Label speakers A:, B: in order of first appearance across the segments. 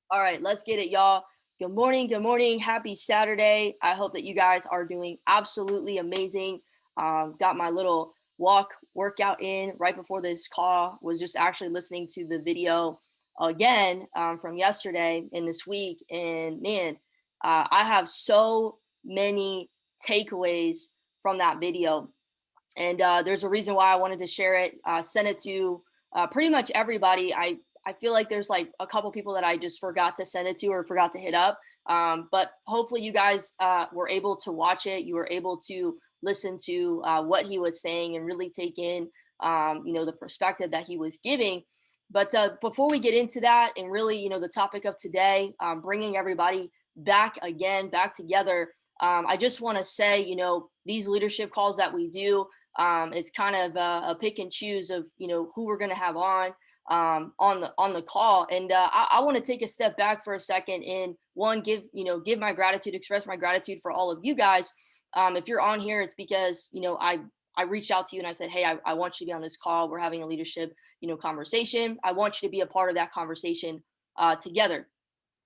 A: All right, let's get it, y'all. Good morning. Good morning. Happy Saturday. I hope that you guys are doing absolutely amazing. Got my little workout in right before this call. Was just actually listening to the video again from yesterday and this week. And man, I have so many takeaways from that video. And there's a reason why I wanted to share it. Send it to pretty much everybody. I feel like there's like a couple people that I just forgot to send it to or forgot to hit up. But hopefully you guys were able to watch it. You were able to listen to what he was saying and really take in, the perspective that he was giving. But before we get into that and really, the topic of today, bringing everybody back again, back together, I just want to say, these leadership calls that we do, it's kind of a pick and choose of who we're going to have on the call. And I want to take a step back for a second and one give my gratitude, express my gratitude for all of you guys. If you're on here, it's because I reached out to you and I said, hey, I want you to be on this call. We're having a leadership conversation. I want you to be a part of that conversation together.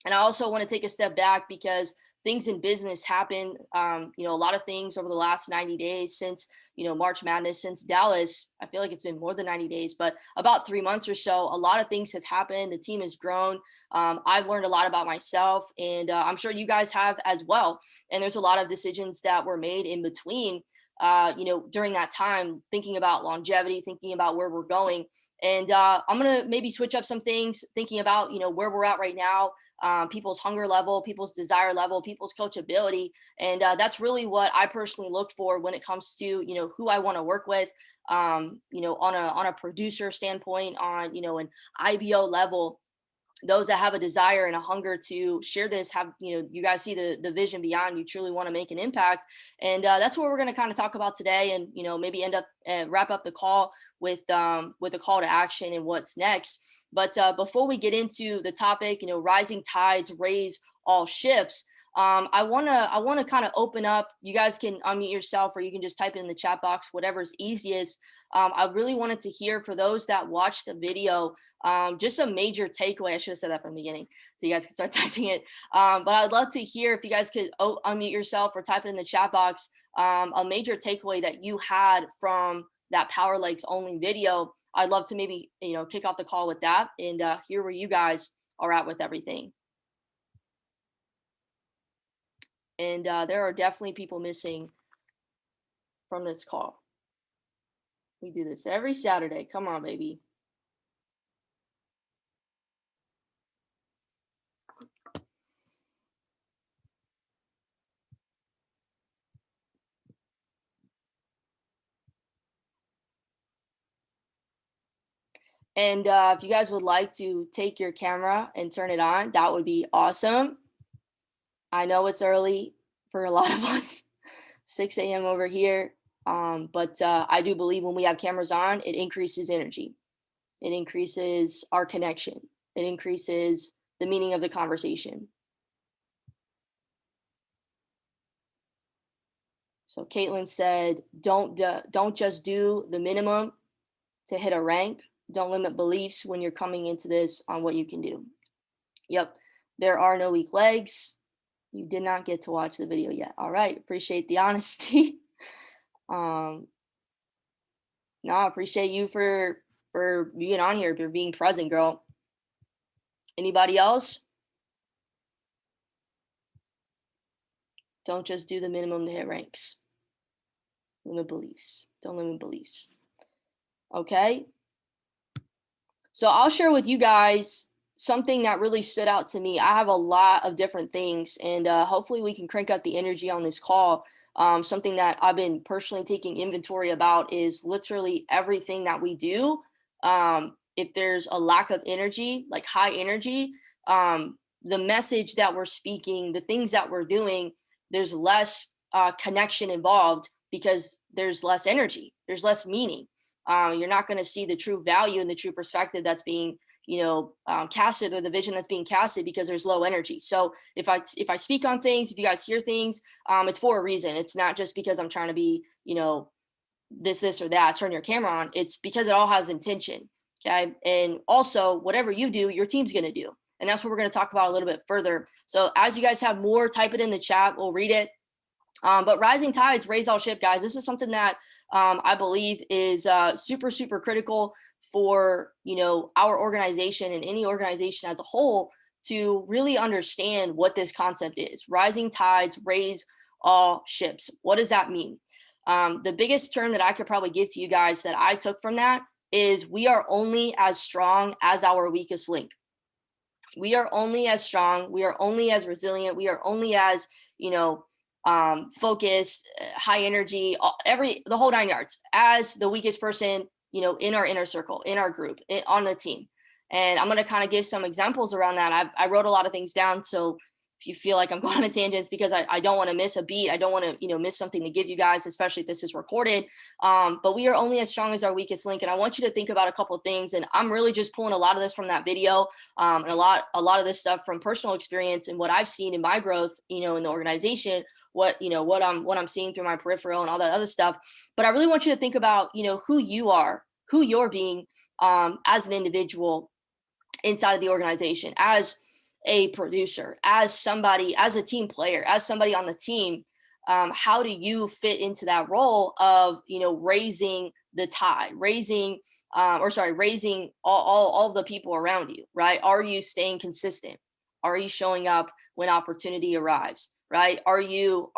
A: And I also want to take a step back because things in business happen. A lot of things over the last 90 days since, March Madness, since Dallas. I feel like it's been more than 90 days, but about 3 months or so, a lot of things have happened. The team has grown. I've learned a lot about myself, and I'm sure you guys have as well. And there's a lot of decisions that were made in between, during that time, thinking about longevity, thinking about where we're going. And I'm going to maybe switch up some things, thinking about, where we're at right now, people's hunger level, people's desire level, people's coachability. And that's really what I personally look for when it comes to, who I want to work with, on a producer standpoint, on, an IBO level. Those that have a desire and a hunger to share this, have, you guys see the vision beyond, you truly want to make an impact. And that's what we're going to kind of talk about today, and, maybe end up wrap up the call with a call to action and what's next. But before we get into the topic, rising tides raise all ships. I wanna kind of open up. You guys can unmute yourself, or you can just type it in the chat box, whatever's easiest. I really wanted to hear, for those that watched the video, just a major takeaway. I should have said that from the beginning, so you guys can start typing it. But I'd love to hear if you guys could unmute yourself or type it in the chat box. A major takeaway that you had from that Power Legs only video. I'd love to maybe, kick off the call with that and hear where you guys are at with everything. And there are definitely people missing from this call. We do this every Saturday. Come on, baby. And if you guys would like to take your camera and turn it on, that would be awesome. I know it's early for a lot of us, 6 a.m. over here. But I do believe when we have cameras on, it increases energy. It increases our connection. It increases the meaning of the conversation. So Caitlin said, don't just do the minimum to hit a rank. Don't limit beliefs when you're coming into this on what you can do. Yep, there are no weak legs. You did not get to watch the video yet. All right, appreciate the honesty. No, I appreciate you for being on here, for being present, girl. Anybody else? Don't just do the minimum to hit ranks. Limit beliefs. Don't limit beliefs. Okay. So I'll share with you guys something that really stood out to me. I have a lot of different things, and hopefully we can crank up the energy on this call. Something that I've been personally taking inventory about is literally everything that we do. If there's a lack of energy, like high energy, the message that we're speaking, the things that we're doing, there's less connection involved because there's less energy, there's less meaning. You're not going to see the true value and the true perspective that's being casted, or the vision that's being casted, because there's low energy. So if I speak on things, if you guys hear things, it's for a reason. It's not just because I'm trying to be, this or that, turn your camera on. It's because it all has intention. Okay. And also whatever you do, your team's going to do. And that's what we're going to talk about a little bit further. So as you guys have more, type it in the chat. We'll read it. But rising tides raise all ship, guys. This is something that I believe is super, super critical for, our organization and any organization as a whole to really understand what this concept is. Rising tides raise all ships. What does that mean? The biggest term that I could probably give to you guys that I took from that is we are only as strong as our weakest link. We are only as strong. We are only as resilient. We are only as, focused, high energy, the whole 9 yards as the weakest person, in our inner circle, in our group, on the team. And I'm going to kind of give some examples around that. I wrote a lot of things down. So if you feel like I'm going on a tangent, it's because I don't want to miss a beat. I don't want to, miss something to give you guys, especially if this is recorded. But we are only as strong as our weakest link. And I want you to think about a couple of things. And I'm really just pulling a lot of this from that video, and a lot of this stuff from personal experience and what I've seen in my growth, in the organization, what I'm seeing through my peripheral and all that other stuff. But I really want you to think about, who you are, who you're being as an individual inside of the organization, as a producer, as somebody, as a team player, as somebody on the team. How do you fit into that role of, raising the tide, raising all the people around you, right? Are you staying consistent? Are you showing up when opportunity arrives, right? Are you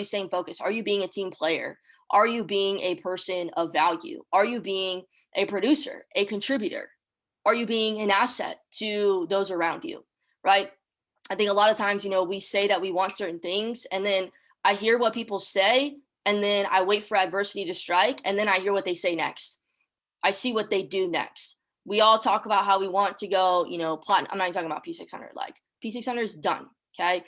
A: staying focused? Are you being a team player? Are you being a person of value? Are you being a producer, a contributor? Are you being an asset to those around you, right? I think a lot of times, we say that we want certain things, and then I hear what people say, and then I wait for adversity to strike, and then I hear what they say next. I see what they do next. We all talk about how we want to go, platinum. I'm not even talking about P600. Like P600 is done. Okay.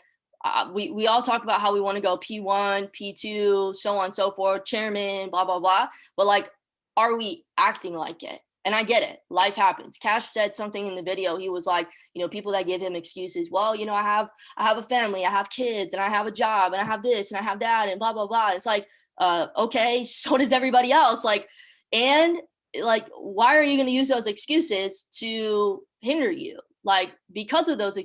A: We all talk about how we want to go P1, P2, so on and so forth, chairman, blah, blah, blah. But like, are we acting like it? And I get it. Life happens. Cash said something in the video. He was like, people that give him excuses. Well, I have a family, I have kids, and I have a job, and I have this, and I have that, and blah, blah, blah. It's like, okay, so does everybody else. Like, and like, why are you going to use those excuses to hinder you? Like, because of those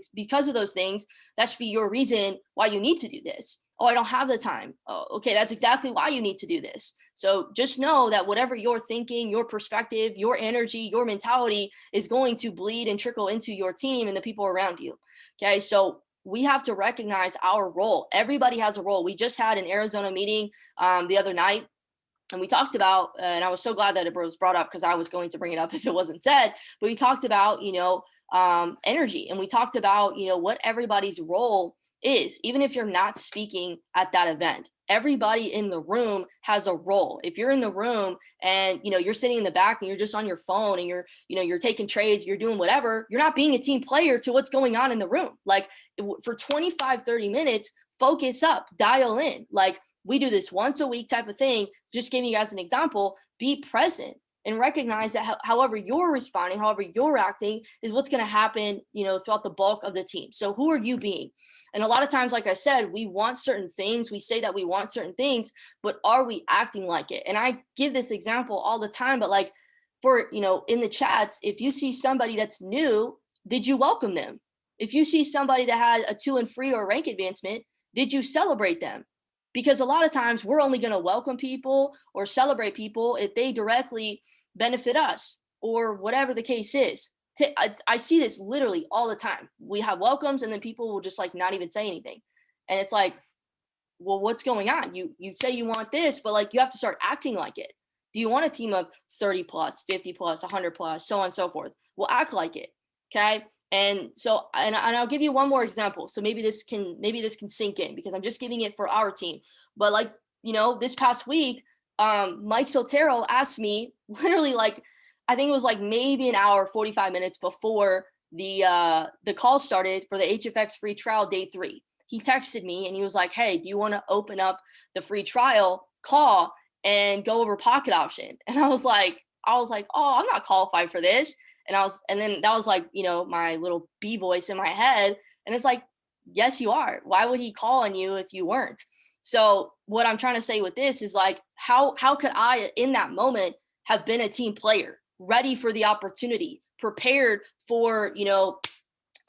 A: things, that should be your reason why you need to do this. Oh, I don't have the time. Oh, okay, that's exactly why you need to do this. So just know that whatever you're thinking, your perspective, your energy, your mentality is going to bleed and trickle into your team and the people around you. Okay, so we have to recognize our role. Everybody has a role. We just had an Arizona meeting the other night, and we talked about, and I was so glad that it was brought up because I was going to bring it up if it wasn't said, but we talked about, energy, and we talked about, what everybody's role is, even if you're not speaking at that event. Everybody in the room has a role. If you're in the room and, you're sitting in the back and you're just on your phone and you're taking trades, you're doing whatever, you're not being a team player to what's going on in the room. Like for 25, 30 minutes, focus up, dial in. Like we do this once a week type of thing. Just giving you guys an example, be present and recognize that however you're responding, however you're acting is what's going to happen, throughout the bulk of the team. So who are you being? And a lot of times, like I said, we want certain things. We say that we want certain things, but are we acting like it? And I give this example all the time, but like for, in the chats, if you see somebody that's new, did you welcome them? If you see somebody that had a 2 and free or rank advancement, did you celebrate them? Because a lot of times we're only going to welcome people or celebrate people if they directly benefit us or whatever the case is. I see this literally all the time. We have welcomes and then people will just like not even say anything. And it's like, well, what's going on? You say you want this, but like you have to start acting like it. Do you want a team of 30 plus, 50 plus, 100 plus, so on and so forth? Well, act like it. Okay. And so, and I'll give you one more example. So maybe this can sink in because I'm just giving it for our team. But like, this past week, Mike Sotero asked me literally like, I think it was like maybe an hour, 45 minutes before the call started for the HFX free trial day 3. He texted me and he was like, hey, do you want to open up the free trial call and go over pocket option? And I was like, oh, I'm not qualified for this. And then that was like, my little B voice in my head. And it's like, yes, you are. Why would he call on you if you weren't? So what I'm trying to say with this is like, how could I in that moment have been a team player? ready for the opportunity, prepared for,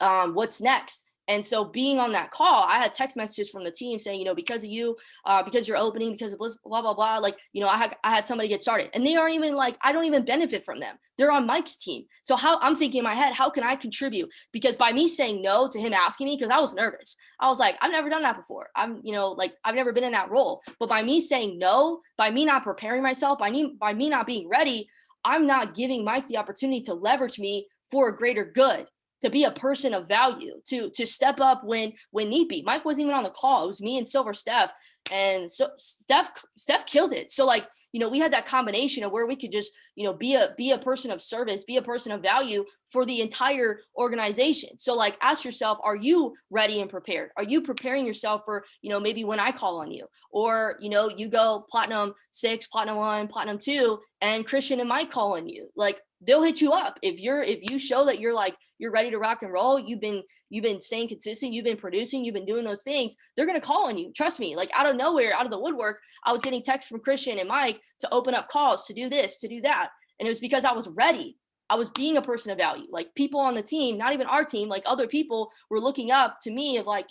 A: what's next. And so being on that call, I had text messages from the team saying, because of you, because you're opening, because of blah, blah, blah. Like, I had somebody get started, and they aren't even like, I don't even benefit from them. They're on Mike's team. So how I'm thinking in my head, how can I contribute? Because by me saying no to him asking me, because I was nervous, I was like, I've never done that before. I've never been in that role. But by me saying no, by me not preparing myself, by me not being ready, I'm not giving Mike the opportunity to leverage me for a greater good, to be a person of value, to step up when need be. Mike wasn't even on the call. It was me and Silver Steph. And so Steph killed it. So like, we had that combination of where we could just, be a person of service, be a person of value for the entire organization. So like, ask yourself, are you ready and prepared? Are you preparing yourself for, maybe when I call on you, or, you go Platinum 6, Platinum 1, Platinum 2, and Christian and Mike call on you. Like, they'll hit you up. If you show that you're ready to rock and roll, you've been staying consistent, you've been producing, you've been doing those things, they're going to call on you. Trust me, like out of nowhere, out of the woodwork, I was getting texts from Christian and Mike to open up calls, to do this, to do that. And it was because I was ready. I was being a person of value. Like, people on the team, not even our team, like other people were looking up to me of like,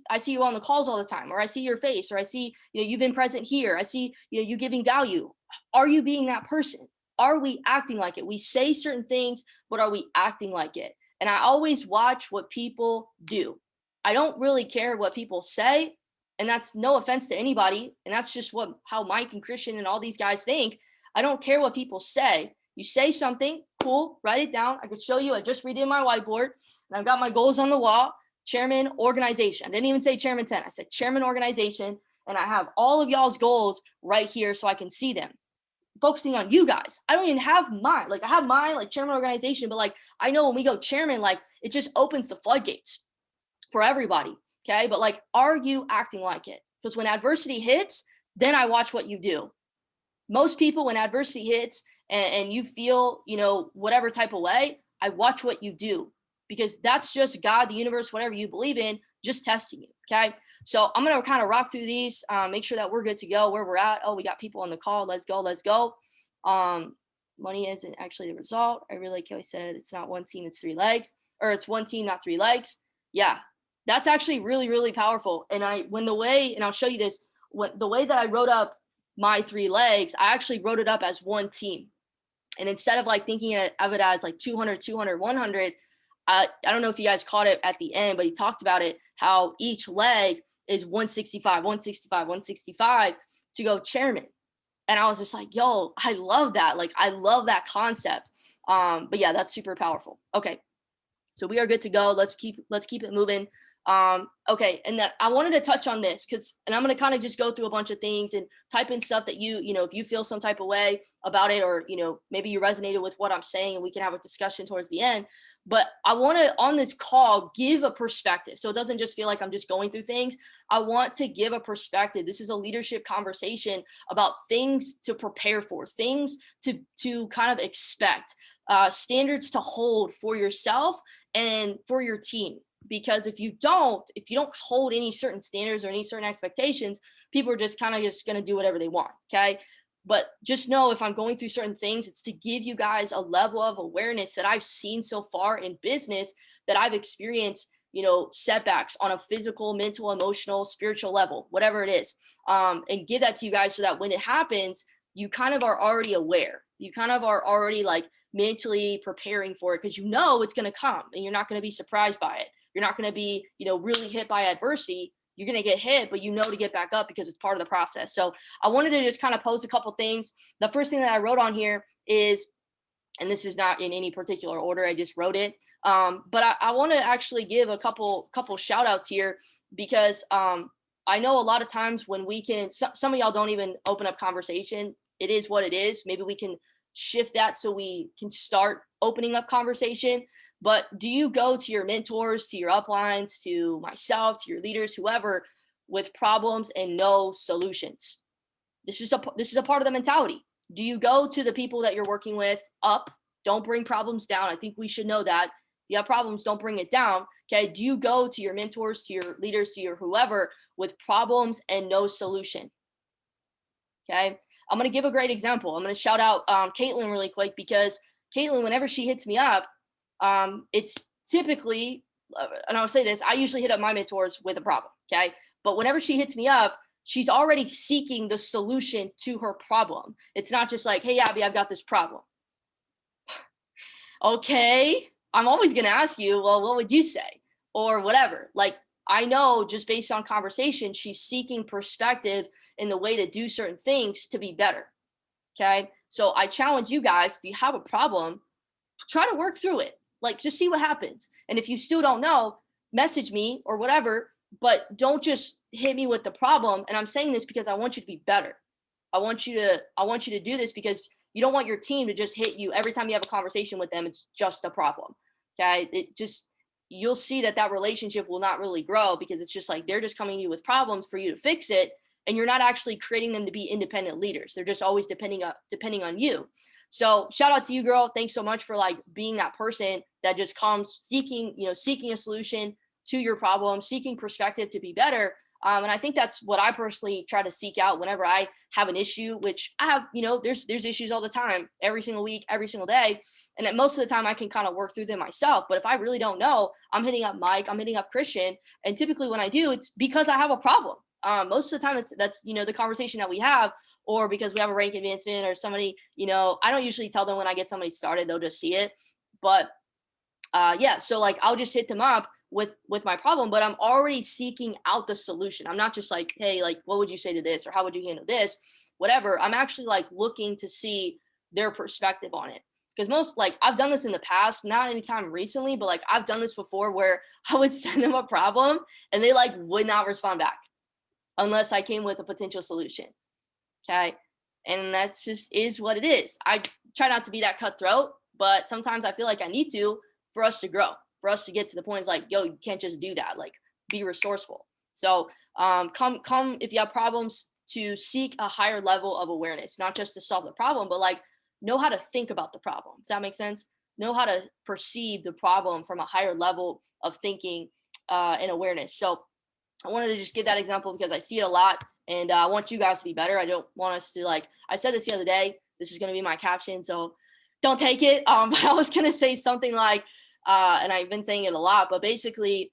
A: I see you on the calls all the time, or I see your face, or I see, you've been present here. I see, you giving value. Are you being that person? Are we acting like it? We say certain things, but are we acting like it? And I always watch what people do. I don't really care what people say. And that's no offense to anybody. And that's just how Mike and Christian and all these guys think. I don't care what people say. You say something, cool, write it down. I could show you. I just redid my whiteboard, and I've got my goals on the wall. Chairman, organization. I didn't even say chairman 10. I said chairman, organization. And I have all of y'all's goals right here so I can see them. Focusing on you guys. I don't even have mine. Like, I have mine, like chairman, organization, but like, I know when we go chairman, like, it just opens the floodgates for everybody. Okay. But like, are you acting like it? Because when adversity hits, then I watch what you do. Most people, when adversity hits and you feel, whatever type of way, I watch what you do, because that's just God, the universe, whatever you believe in, just testing you. Okay. So I'm going to kind of rock through these, make sure that we're good to go where we're at. Oh, we got people on the call. Let's go. Money isn't actually the result. I really like how he said it's not one team, it's 3 legs, or it's one team, not 3 legs. Yeah, that's actually really, really powerful. And I'll show you this, the way that I wrote up my 3 legs, I actually wrote it up as one team. And instead of like thinking of it as like 200, 200, 100, I don't know if you guys caught it at the end, but he talked about it, how each leg is 165, 165, 165 to go chairman. And I was just like, yo, I love that. Like, I love that concept. But yeah, that's super powerful. Okay. So we are good to go. Let's keep it moving. Okay. And that I wanted to touch on this and I'm going to kind of just go through a bunch of things and type in stuff that if you feel some type of way about it, or, maybe you resonated with what I'm saying, and we can have a discussion towards the end. But I want to, on this call, give a perspective. So it doesn't just feel like I'm just going through things. I want to give a perspective. This is a leadership conversation about things to prepare for, things to kind of expect, standards to hold for yourself and for your team. Because if you don't hold any certain standards or any certain expectations, people are just kind of just going to do whatever they want. Okay. But just know, if I'm going through certain things, it's to give you guys a level of awareness that I've seen so far in business, that I've experienced, setbacks on a physical, mental, emotional, spiritual level, whatever it is, and give that to you guys so that when it happens, you kind of are already aware. You kind of are already like mentally preparing for it, because it's going to come and you're not going to be surprised by it. You're not going to be, really hit by adversity. You're going to get hit, but to get back up because it's part of the process. So I wanted to just kind of pose a couple things. The first thing that I wrote on here is, and this is not in any particular order, I just wrote it. But I want to actually give a couple shout outs here, because I know a lot of times when some of y'all don't even open up conversation. It is what it is. Maybe we can shift that so we can start opening up conversation. But do you go to your mentors, to your uplines, to myself, to your leaders, whoever, with problems and no solutions? This is a part of the mentality. Do you go to the people that you're working with up? Don't bring problems down. I think we should know that. If you have problems, don't bring it down. Okay. Do you go to your mentors, to your leaders, to your whoever, with problems and no solution? Okay. I'm going to give a great example. I'm going to shout out Caitlin really quick, because Caitlin, whenever she hits me up, it's typically, and I'll say this, I usually hit up my mentors with a problem. Okay. But whenever she hits me up, she's already seeking the solution to her problem. It's not just like, hey, Abby, I've got this problem. Okay. I'm always going to ask you, well, what would you say? Or whatever. Like, I know just based on conversation, she's seeking perspective in the way to do certain things to be better. Okay. So I challenge you guys, if you have a problem, try to work through it. Like, just see what happens. And if you still don't know, message me or whatever, but don't just hit me with the problem. And I'm saying this because I want you to be better. I want you to do this because you don't want your team to just hit you every time you have a conversation with them. It's just a problem. Okay. You'll see that relationship will not really grow, because it's just like, they're just coming to you with problems for you to fix it. And you're not actually creating them to be independent leaders. They're just always depending on you. So shout out to you, girl. Thanks so much for like being that person that just comes seeking a solution to your problem, seeking perspective to be better. And I think that's what I personally try to seek out whenever I have an issue, which I have, there's issues all the time, every single week, every single day. And that most of the time I can kind of work through them myself. But if I really don't know, I'm hitting up Mike, I'm hitting up Christian. And typically when I do, it's because I have a problem. Most of the time that's the conversation that we have, or because we have a rank advancement or somebody, I don't usually tell them when I get somebody started, they'll just see it. But yeah, so like I'll just hit them up with my problem, but I'm already seeking out the solution. I'm not just like, hey, like, what would you say to this? Or how would you handle this? Whatever. I'm actually like looking to see their perspective on it. Because I've done this in the past, not anytime recently, but like I've done this before where I would send them a problem and they like would not respond back unless I came with a potential solution. Okay. And that's just is what it is. I try not to be that cutthroat, but sometimes I feel like I need to for us to grow, for us to get to the point. It's like, yo, you can't just do that. Like, be resourceful. So come if you have problems, to seek a higher level of awareness, not just to solve the problem, but like know how to think about the problem. Does that make sense? Know how to perceive the problem from a higher level of thinking and awareness. So I wanted to just give that example because I see it a lot, and I want you guys to be better. I don't want us to, like, I said this the other day, this is going to be my caption, so don't take it. But I was going to say something like, and I've been saying it a lot, but basically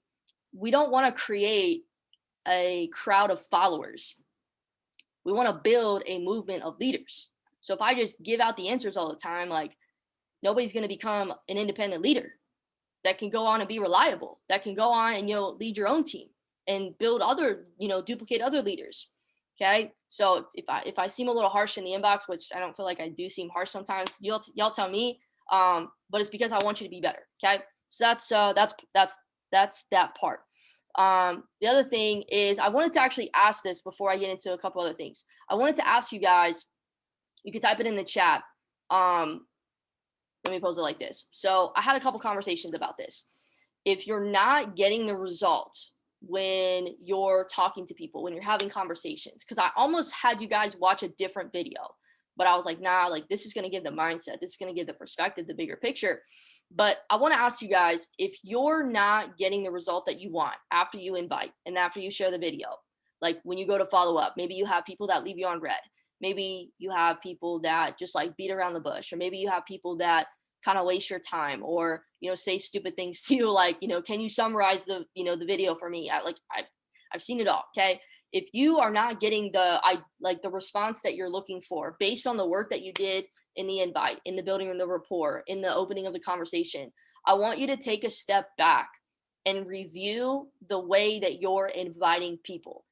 A: we don't want to create a crowd of followers. We want to build a movement of leaders. So if I just give out the answers all the time, like, nobody's going to become an independent leader that can go on and be reliable, that can go on and, lead your own team and build other, duplicate other leaders. Okay. So if I seem a little harsh in the inbox, which I don't feel like I do seem harsh sometimes, y'all tell me. But it's because I want you to be better. Okay. So that's that part. The other thing is, I wanted to actually ask this before I get into a couple other things. I wanted to ask you guys, you could type it in the chat. Let me pose it like this. So I had a couple conversations about this. If you're not getting the results when you're talking to people, when you're having conversations, because I almost had you guys watch a different video, but I was like, nah, like this is going to give the mindset, this is going to give the perspective, the bigger picture. But I want to ask you guys, if you're not getting the result that you want after you invite and after you share the video, like when you go to follow up, maybe you have people that leave you on red. Maybe you have people that just like beat around the bush, or maybe you have people that kind of waste your time, or, say stupid things to you, like, can you summarize the video for me? I've seen it all. Okay. If you are not getting the response that you're looking for based on the work that you did in the invite, in the building of the rapport, in the opening of the conversation, I want you to take a step back and review the way that you're inviting people.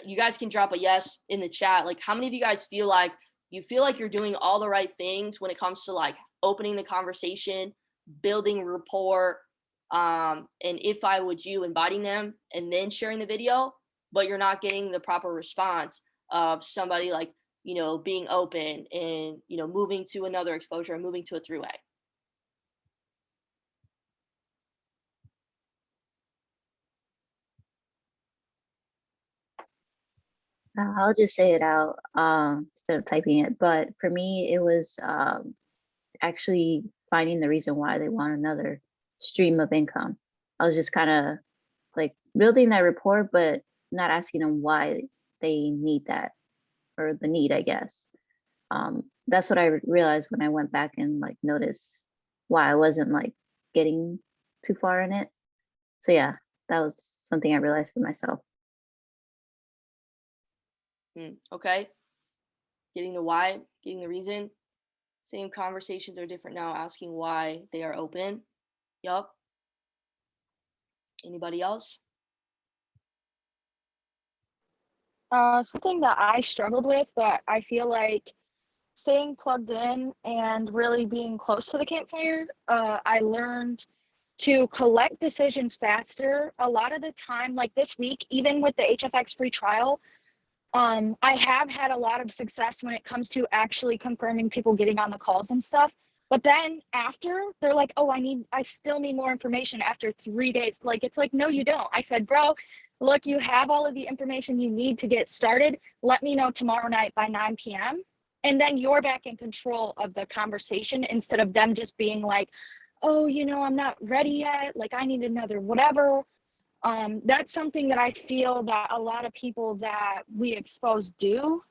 A: You guys can drop a yes in the chat. Like, how many of you guys feel like you're doing all the right things when it comes to like opening the conversation, building rapport, and if I would you, inviting them and then sharing the video, but you're not getting the proper response of somebody like, being open and, moving to another exposure and moving to a three-way.
B: I'll just say it out instead of typing it. But for me, it was actually finding the reason why they want another stream of income. I was just kind of like building that rapport, but not asking them why they need that, or the need, I guess. That's what I realized when I went back and like noticed why I wasn't like getting too far in it. So yeah, that was something I realized for myself.
A: Okay. Getting the why, getting the reason. Same conversations are different now, asking why they are open. Yup. Anybody else?
C: Something that I struggled with, but I feel like staying plugged in and really being close to the campfire, I learned to collect decisions faster. A lot of the time, like this week, even with the HFX free trial, I have had a lot of success when it comes to actually confirming people getting on the calls and stuff. But then after, they're like, oh, I still need more information after 3 days. Like, it's like, no, you don't. I said, bro, look, you have all of the information you need to get started. Let me know tomorrow night by 9 p.m. And then you're back in control of the conversation instead of them just being like, oh, I'm not ready yet. Like, I need another whatever. That's something that I feel that a lot of people that we expose do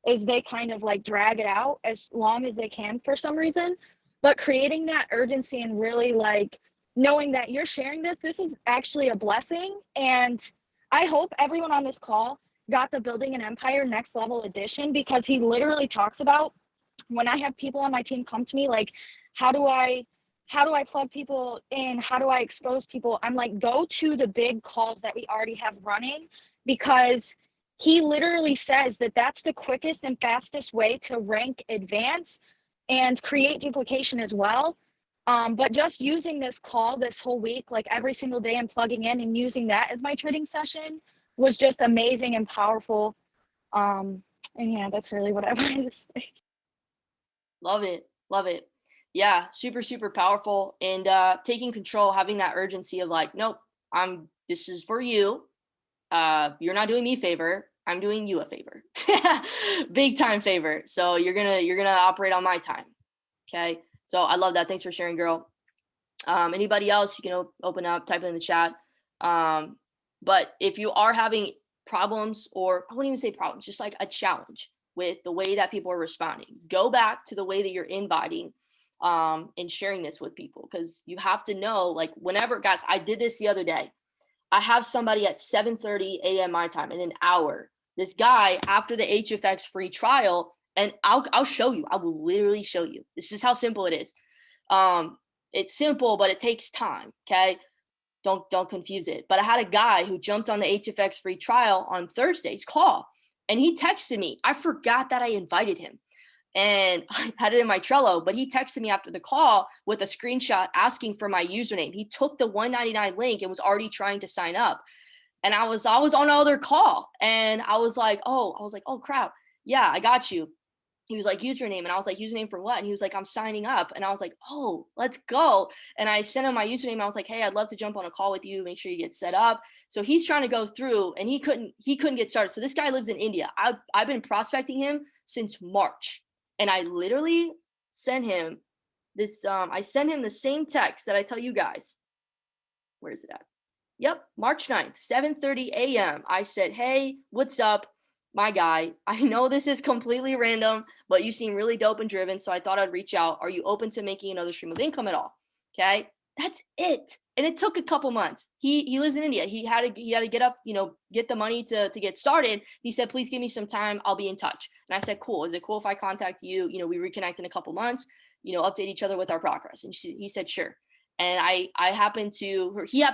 C: is they kind of like drag it out as long as they can for some reason. But creating that urgency and really like knowing that you're sharing this is actually a blessing. And I hope everyone on this call got the Building an Empire Next Level edition, because he literally talks about, when I have people on my team come to me like, how do I plug people in? How do I expose people? I'm like, go to the big calls that we already have running, because he literally says that that's the quickest and fastest way to rank advance and create duplication as well. But just using this call this whole week, like every single day, and plugging in and using that as my trading session was just amazing and powerful. And yeah, that's really what I wanted to say.
A: Love it. Love it. Yeah, super, super powerful. And taking control, having that urgency of like, nope, this is for you. You're not doing me a favor. I'm doing you a favor. Big time favor. So you're gonna operate on my time. Okay. So I love that. Thanks for sharing, girl. Anybody else, you can open up, type it in the chat. But if you are having problems, or I wouldn't even say problems, just like a challenge with the way that people are responding, go back to the way that you're inviting and sharing this with people, because you have to know, like, whenever, guys, I did this the other day. I have somebody at 7:30 a.m. my time in an hour. This guy, after the HFX free trial, and I'll show you. I will literally show you. This is how simple it is. It's simple, but it takes time. Okay. Don't confuse it. But I had a guy who jumped on the HFX free trial on Thursday's call, and he texted me. I forgot that I invited him, and I had it in my Trello, but he texted me after the call with a screenshot asking for my username. He took the 199 link and was already trying to sign up. And I was on another call, and I was like, oh crap. Yeah, I got you. He was like, username. And I was like, username for what? And he was like, I'm signing up. And I was like, oh, let's go. And I sent him my username. I was like, hey, I'd love to jump on a call with you. Make sure you get set up. So he's trying to go through, and he couldn't get started. So this guy lives in India. I've been prospecting him since March. And I literally sent him this. I sent him the same text that I tell you guys. Where is it at? Yep, March 9th, 7:30 a.m. I said, hey, what's up? My guy, I know this is completely random, but you seem really dope and driven, so I thought I'd reach out. Are you open to making another stream of income at all? Okay, that's it. And it took a couple months. He lives in India. He had to get up, get the money to get started. He said, please give me some time. I'll be in touch. And I said, cool. Is it cool if I contact you? We reconnect in a couple months. Update each other with our progress. And he said, sure. And he happened to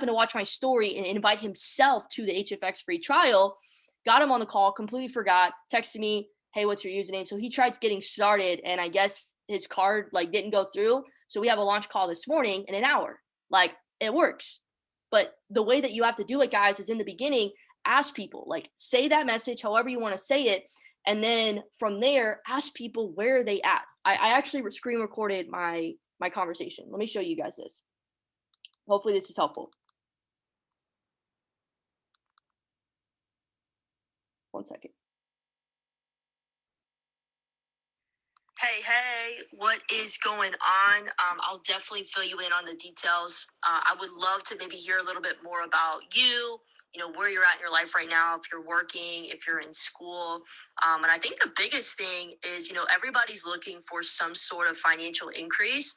A: watch my story and invite himself to the HFX free trial. Got him on the call, completely forgot, texted me, hey, what's your username? So he tried getting started, and I guess his card didn't go through. So we have a launch call this morning in an hour. It works. But the way that you have to do it, guys, is in the beginning, ask people, say that message however you want to say it. And then from there, ask people where are they at. I actually screen recorded my conversation. Let me show you guys this. Hopefully this is helpful. One second. Hey, what is going on? I'll definitely fill you in on the details. I would love to maybe hear a little bit more about you, where you're at in your life right now, if you're working, if you're in school. And I think the biggest thing is, everybody's looking for some sort of financial increase.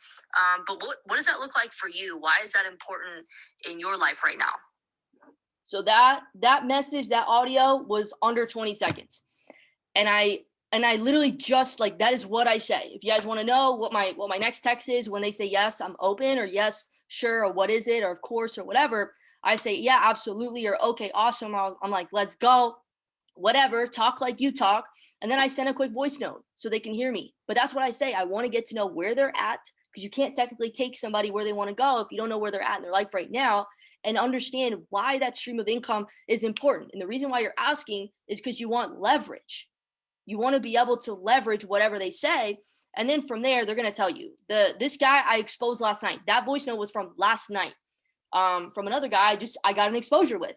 A: But what does that look like for you? Why is that important in your life right now? So that message, that audio was under 20 seconds. And I literally just like, that is what I say. If you guys want to know what my next text is, when they say yes, I'm open, or yes, sure, or what is it, or of course, or whatever, I say, yeah, absolutely, or okay, awesome. I'm like, let's go, whatever, talk like you talk. And then I send a quick voice note so they can hear me. But that's what I say. I want to get to know where they're at, because you can't technically take somebody where they want to go if you don't know where they're at in their life right now, and understand why that stream of income is important. And the reason why you're asking is because you want leverage. You want to be able to leverage whatever they say. And then from there, they're going to tell you, this guy I exposed last night, that voice note was from last night. From another guy I got an exposure with.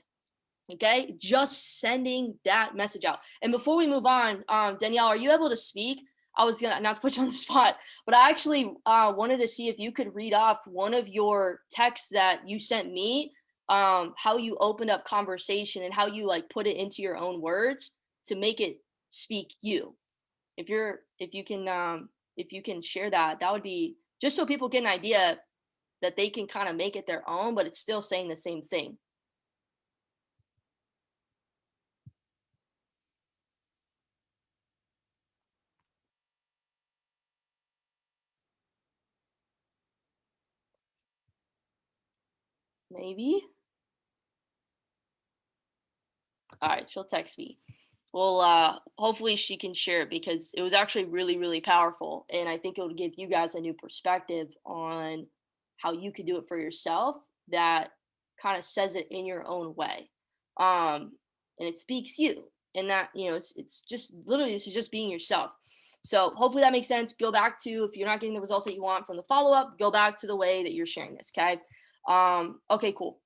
A: Okay, just sending that message out. And before we move on, Danielle, are you able to speak? I was gonna, not to put you on the spot, but I actually wanted to see if you could read off one of your texts that you sent me, how you opened up conversation and how you like put it into your own words to make it speak you. If you can share that, that would be just so people get an idea that they can kind of make it their own, but it's still saying the same thing. Maybe. All right, she'll text me. Well, hopefully she can share it, because it was actually really, really powerful. And I think it would give you guys a new perspective on how you could do it for yourself that kind of says it in your own way. And it speaks you. And that, it's just literally, this is just being yourself. So hopefully that makes sense. Go back to, if you're not getting the results that you want from the follow-up, go back to the way that you're sharing this. Okay. Okay, cool.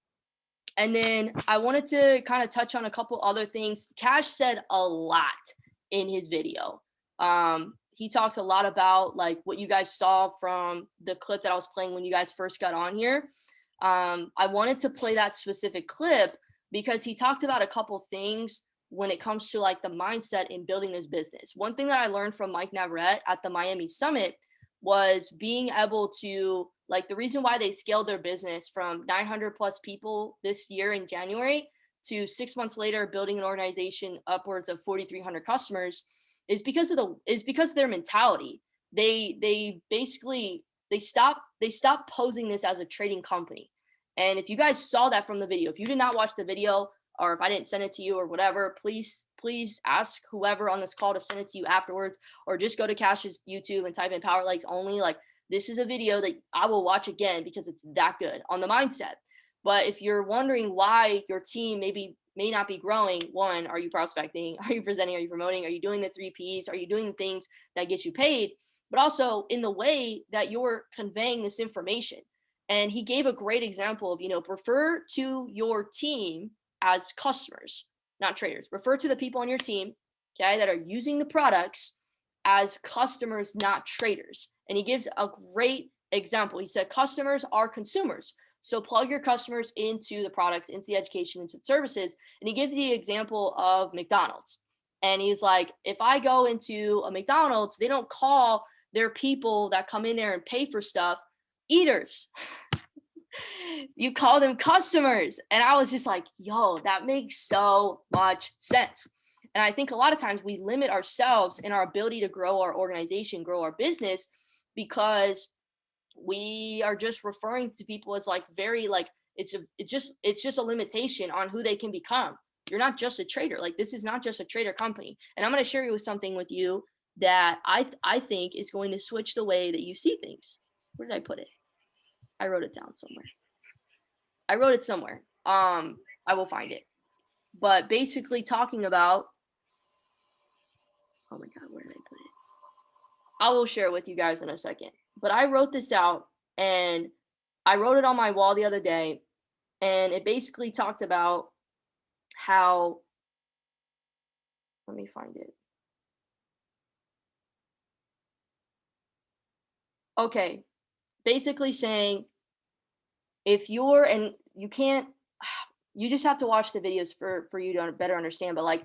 A: And then I wanted to kind of touch on a couple other things. Cash said a lot in his video. He talked a lot about like what you guys saw from the clip that I was playing when you guys first got on here. I wanted to play that specific clip because he talked about a couple things when it comes to like the mindset in building this business. One thing that I learned from Mike Navarrete at the Miami Summit was being able to, like, the reason why they scaled their business from 900 plus people this year in January to 6 months later building an organization upwards of 4,300 customers is because of their mentality. They basically they stopped posing this as a trading company. And if you guys saw that from the video, if you did not watch the video, or if I didn't send it to you or whatever, please ask whoever on this call to send it to you afterwards, or just go to Cash's YouTube and type in Power Legs Only. Like, this is a video that I will watch again because it's that good on the mindset. But if you're wondering why your team may not be growing, one, are you prospecting? Are you presenting? Are you promoting? Are you doing the 3Ps? Are you doing the things that get you paid? But also in the way that you're conveying this information. And he gave a great example of, refer to your team as customers, not traders. Refer to the people on your team, okay, that are using the products as customers, not traders. And he gives a great example. He said customers are consumers. So plug your customers into the products, into the education, into the services. And he gives the example of McDonald's. And he's like, if I go into a McDonald's, they don't call their people that come in there and pay for stuff eaters. You call them customers. And I was just like, yo, that makes so much sense. And I think a lot of times we limit ourselves in our ability to grow our organization, grow our business, because we are just referring to people as like very like it's just a limitation on who they can become. You're not just a trader. Like, this is not just a trader company. And I'm going to share you with something with you that I think is going to switch the way that you see things. Where did I put it? I wrote it down somewhere. I will find it. But basically talking about, oh my God, where did I put it? I will share it with you guys in a second. But I wrote this out, and I wrote it on my wall the other day, and it basically talked about how, let me find it. Okay, basically saying, if you're, and you can't, you just have to watch the videos for you to better understand. But like,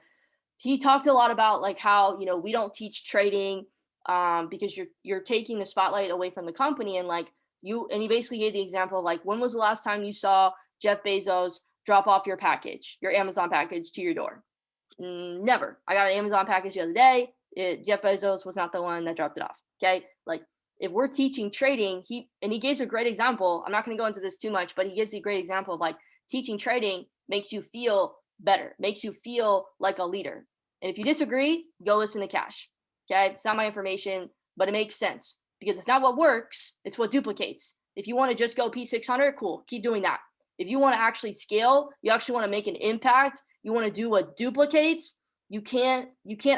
A: he talked a lot about like how, we don't teach trading because you're taking the spotlight away from the company. And like and he basically gave the example of like, when was the last time you saw Jeff Bezos drop off your package, your Amazon package to your door? Never. I got an Amazon package the other day. Jeff Bezos was not the one that dropped it off. Okay. Like, if we're teaching trading, he gives a great example. I'm not going to go into this too much, but he gives a great example of like, teaching trading makes you feel better, makes you feel like a leader. And if you disagree, go listen to Cash. Okay. It's not my information, but it makes sense because it's not what works. It's what duplicates. If you want to just go P600, cool. Keep doing that. If you want to actually scale, you actually want to make an impact, you want to do what duplicates, you can't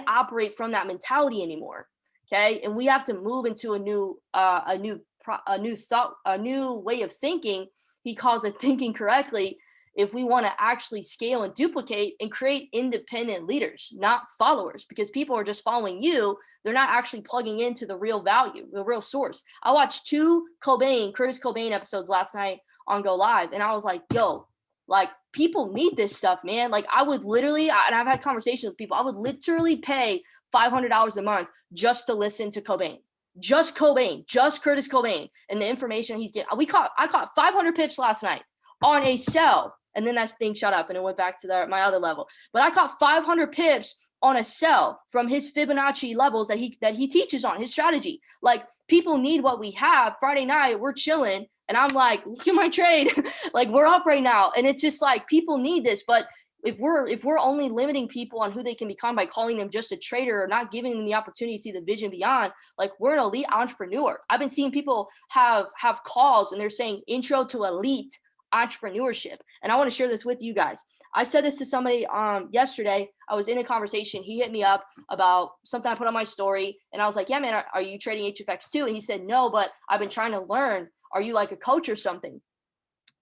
A: operate from that mentality anymore. Okay. And we have to move into a new thought, a new way of thinking. He calls it thinking correctly. If we want to actually scale and duplicate and create independent leaders, not followers, because people are just following you. They're not actually plugging into the real value, the real source. I watched 2 Curtis Cobain episodes last night on Go Live. And I was like, yo, like, people need this stuff, man. Like, I would literally, and I've had conversations with people, I would literally pay $500 a month just to listen to Cobain. Just Curtis Cobain, and the information he's getting. I caught 500 pips last night on a sell, and then that thing shut up and it went back to my other level. But I caught 500 pips on a sell from his Fibonacci levels that he teaches on, his strategy. Like, people need what we have. Friday night, we're chilling, and I'm like, look at my trade. Like, we're up right now, and it's just like, people need this. But if we're only limiting people on who they can become by calling them just a trader or not giving them the opportunity to see the vision beyond, like, we're an elite entrepreneur. I've been seeing people have calls and they're saying intro to elite entrepreneurship. And I want to share this with you guys. I said this to somebody yesterday. I was in a conversation. He hit me up about something I put on my story. And I was like, yeah, man, are you trading HFX too? And he said, no, but I've been trying to learn. Are you like a coach or something?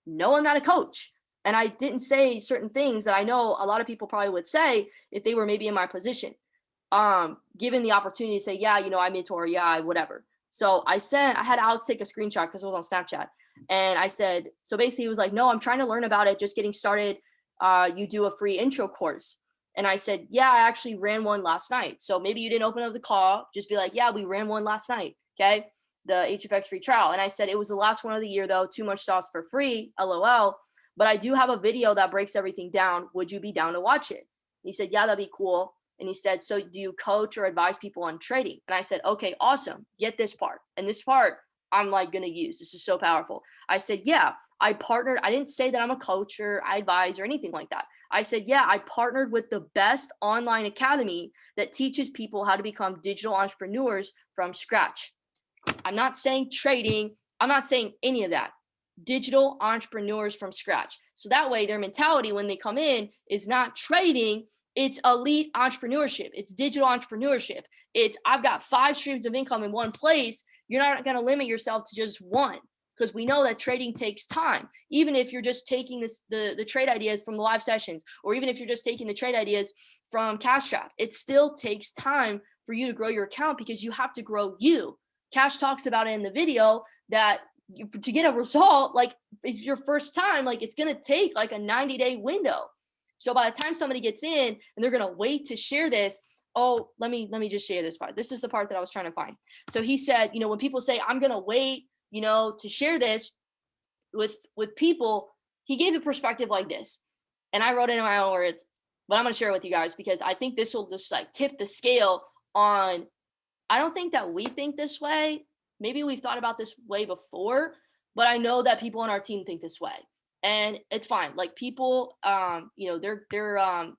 A: No, I'm not a coach. And I didn't say certain things that I know a lot of people probably would say if they were maybe in my position. Given the opportunity to say, yeah, I mentor, yeah, whatever. So I had Alex take a screenshot because it was on Snapchat. And I said, so basically he was like, no, I'm trying to learn about it. Just getting started. You do a free intro course. And I said, yeah, I actually ran one last night. So maybe you didn't open up the call. Just be like, yeah, we ran one last night. Okay. The HFX free trial. And I said, it was the last one of the year though. Too much sauce for free. LOL. But I do have a video that breaks everything down. Would you be down to watch it? He said, yeah, that'd be cool. And he said, so do you coach or advise people on trading? And I said, okay, awesome. Get this part. And this part I'm like going to use. This is so powerful. I said, yeah, I partnered. I didn't say that I'm a coach or I advise or anything like that. I said, yeah, I partnered with the best online academy that teaches people how to become digital entrepreneurs from scratch. I'm not saying trading. I'm not saying any of that. Digital entrepreneurs from scratch. So that way their mentality when they come in is not trading. It's elite entrepreneurship. It's digital entrepreneurship. It's I've got 5 streams of income in one place. You're not going to limit yourself to just one because we know that trading takes time. Even if you're just taking the trade ideas from the live sessions, or even if you're just taking the trade ideas from Cash Trap, it still takes time for you to grow your account because you have to grow you. Cash talks about it in the video that to get a result, like it's your first time, like it's going to take like a 90-day window. So by the time somebody gets in and they're going to wait to share this, oh, let me just share this part. This is the part that I was trying to find. So he said, when people say, I'm going to wait, to share this with people, he gave a perspective like this. And I wrote it in my own words, but I'm going to share it with you guys because I think this will just like tip the scale on, I don't think that we think this way. Maybe we've thought about this way before, but I know that people on our team think this way. And it's fine. Like people, they're going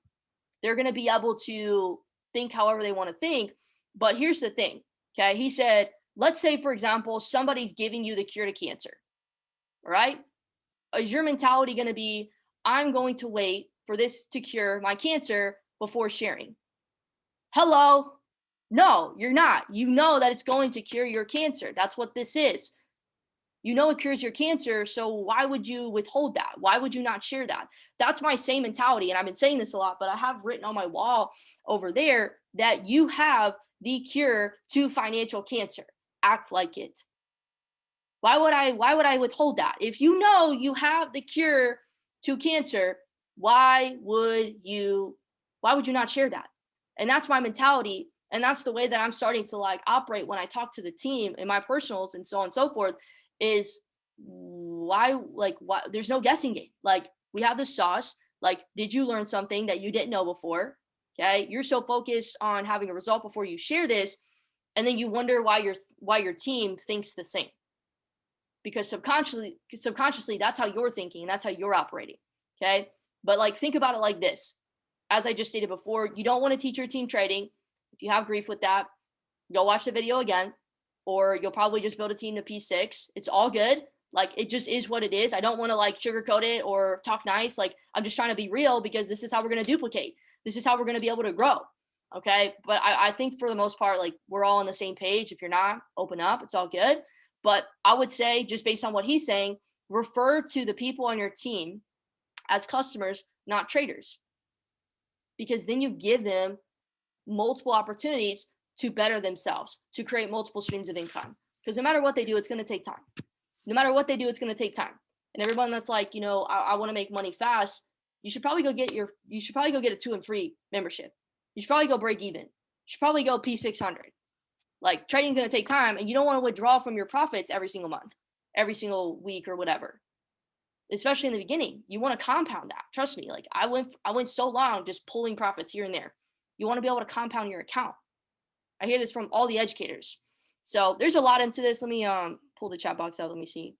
A: to be able to think however they want to think. But here's the thing. Okay. He said, let's say, for example, somebody's giving you the cure to cancer. All right. Is your mentality going to be, I'm going to wait for this to cure my cancer before sharing? Hello. No, you're not. You know that it's going to cure your cancer. That's what this is. You know it cures your cancer, so why would you withhold that? Why would you not share that? That's my same mentality, and I've been saying this a lot, but I have written on my wall over there that you have the cure to financial cancer. Act like it. Why would I withhold that? If you know you have the cure to cancer, why would you not share that? And that's my mentality. And that's the way that I'm starting to like operate when I talk to the team in my personals and so on and so forth, is why there's no guessing game. Like, we have the sauce. Like, did you learn something that you didn't know before? Okay. You're so focused on having a result before you share this. And then you wonder why your team thinks the same, because subconsciously that's how you're thinking. That's how you're operating. Okay. But like, think about it like this. As I just stated before, you don't want to teach your team trading. If you have grief with that, go watch the video again, or you'll probably just build a team to P6. It's all good. Like, it just is what it is. I don't want to like sugarcoat it or talk nice. Like, I'm just trying to be real, because this is how we're going to duplicate. This is how we're going to be able to grow. Okay. But I think for the most part, like, we're all on the same page. If you're not, open up. It's all good. But I would say, just based on what he's saying, refer to the people on your team as customers, not traders, because then you give them multiple opportunities to better themselves, to create multiple streams of income. Because no matter what they do, it's going to take time. No matter what they do, it's going to take time. And everyone that's like, I want to make money fast, you should probably go get a 2 and free membership. You should probably go break even. You should probably go P600. Like, trading is going to take time, and you don't want to withdraw from your profits every single month, every single week, or whatever. Especially in the beginning, you want to compound that. Trust me. Like, I went so long just pulling profits here and there. You want to be able to compound your account. I hear this from all the educators. So there's a lot into this. Let me pull the chat box out. Let me see.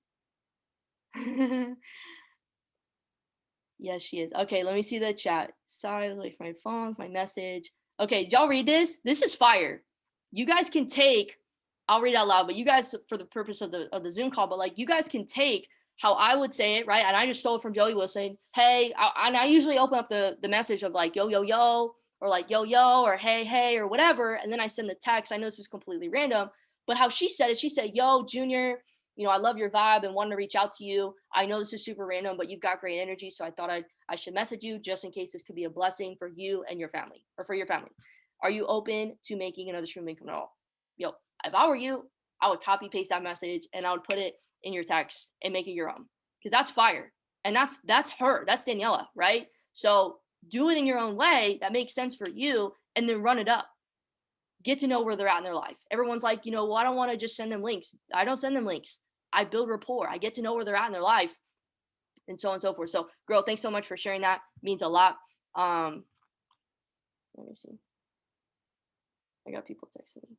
A: Yes, she is. Okay, let me see the chat. Sorry, away from my phone, my message. Okay, y'all read this? This is fire. You guys can take, I'll read out loud, but you guys, for the purpose of the Zoom call, but like, you guys can take how I would say it, right? And I just stole it from Joey Wilson. Hey, and I usually open up the message of like, yo, yo, yo, or like, yo, yo, or hey, hey, or whatever. And then I send the text. I know this is completely random, but how she said it, she said, yo, Junior, I love your vibe and wanted to reach out to you. I know this is super random, but you've got great energy. So I thought I should message you just in case this could be a blessing for you and your family, or for your family. Are you open to making another stream of income at all? Yo, if I were you, I would copy paste that message and I would put it in your text and make it your own, because that's fire. And that's her, that's Daniela, right? So do it in your own way that makes sense for you, and then run it up. Get to know where they're at in their life. Everyone's like, well, I don't want to just send them links. I don't send them links. I build rapport. I get to know where they're at in their life, and so on and so forth. So, girl, thanks so much for sharing that. It means a lot. Let me see. I got people texting me.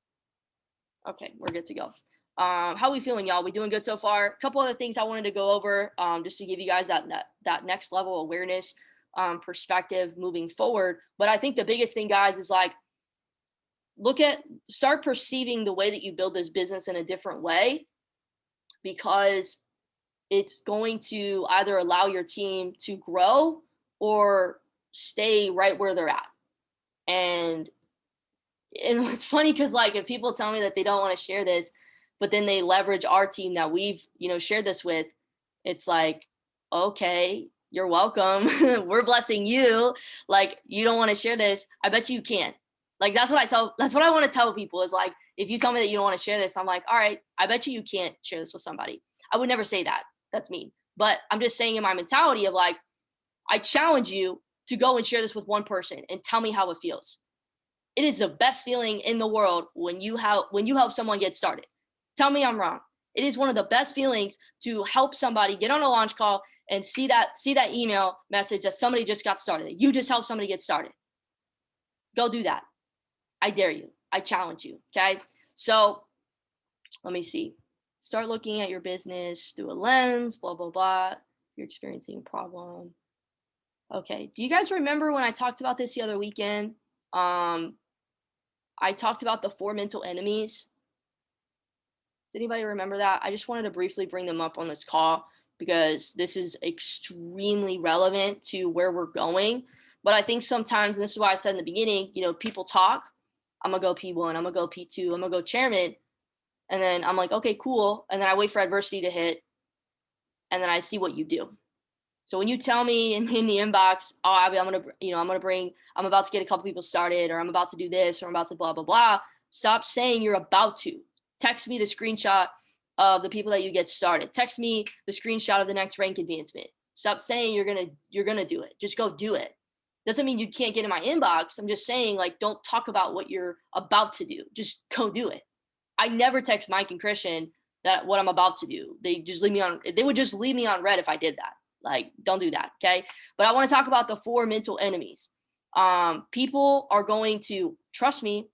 A: Okay, we're good to go. How are we feeling, y'all? We doing good so far? A couple other things I wanted to go over, just to give you guys that next level awareness, perspective moving forward. But I think the biggest thing, guys, is like, start perceiving the way that you build this business in a different way, because it's going to either allow your team to grow or stay right where they're at. And it's funny, because like, if people tell me that they don't want to share this, but then they leverage our team that we've, shared this with, it's like, okay, you're welcome. We're blessing you. Like, you don't want to share this. I bet you can. Like, that's what I want to tell people, is like, if you tell me that you don't want to share this, I'm like, all right, I bet you can't share this with somebody. I would never say that. That's mean. But I'm just saying, in my mentality of like, I challenge you to go and share this with one person and tell me how it feels. It is the best feeling in the world when you help someone get started. Tell me I'm wrong. It is one of the best feelings to help somebody get on a launch call and see that email message that somebody just got started. You just helped somebody get started. Go do that. I dare you. I challenge you. Okay. So let me see. Start looking at your business through a lens, blah, blah, blah. You're experiencing a problem. Okay. Do you guys remember when I talked about this the other weekend? I talked about the 4 mental enemies. Did anybody remember that? I just wanted to briefly bring them up on this call, because this is extremely relevant to where we're going. But I think sometimes, and this is why I said in the beginning, people talk. I'm going to go P1, I'm going to go P2, I'm going to go chairman. And then I'm like, okay, cool. And then I wait for adversity to hit. And then I see what you do. So when you tell me in the inbox, oh, Abby, I'm about to get a couple people started, or I'm about to do this, or I'm about to blah, blah, blah. Stop saying you're about to. Text me the screenshot of the people that you get started. Text me the screenshot of the next rank advancement. Stop saying you're gonna do it. Just go do it. Doesn't mean you can't get in my inbox. I'm just saying, like, don't talk about what you're about to do. Just go do it. I never text Mike and Christian that what I'm about to do. They would just leave me on red if I did that. Like, don't do that. Okay. But I want to talk about the 4 mental enemies. People are going to, trust me,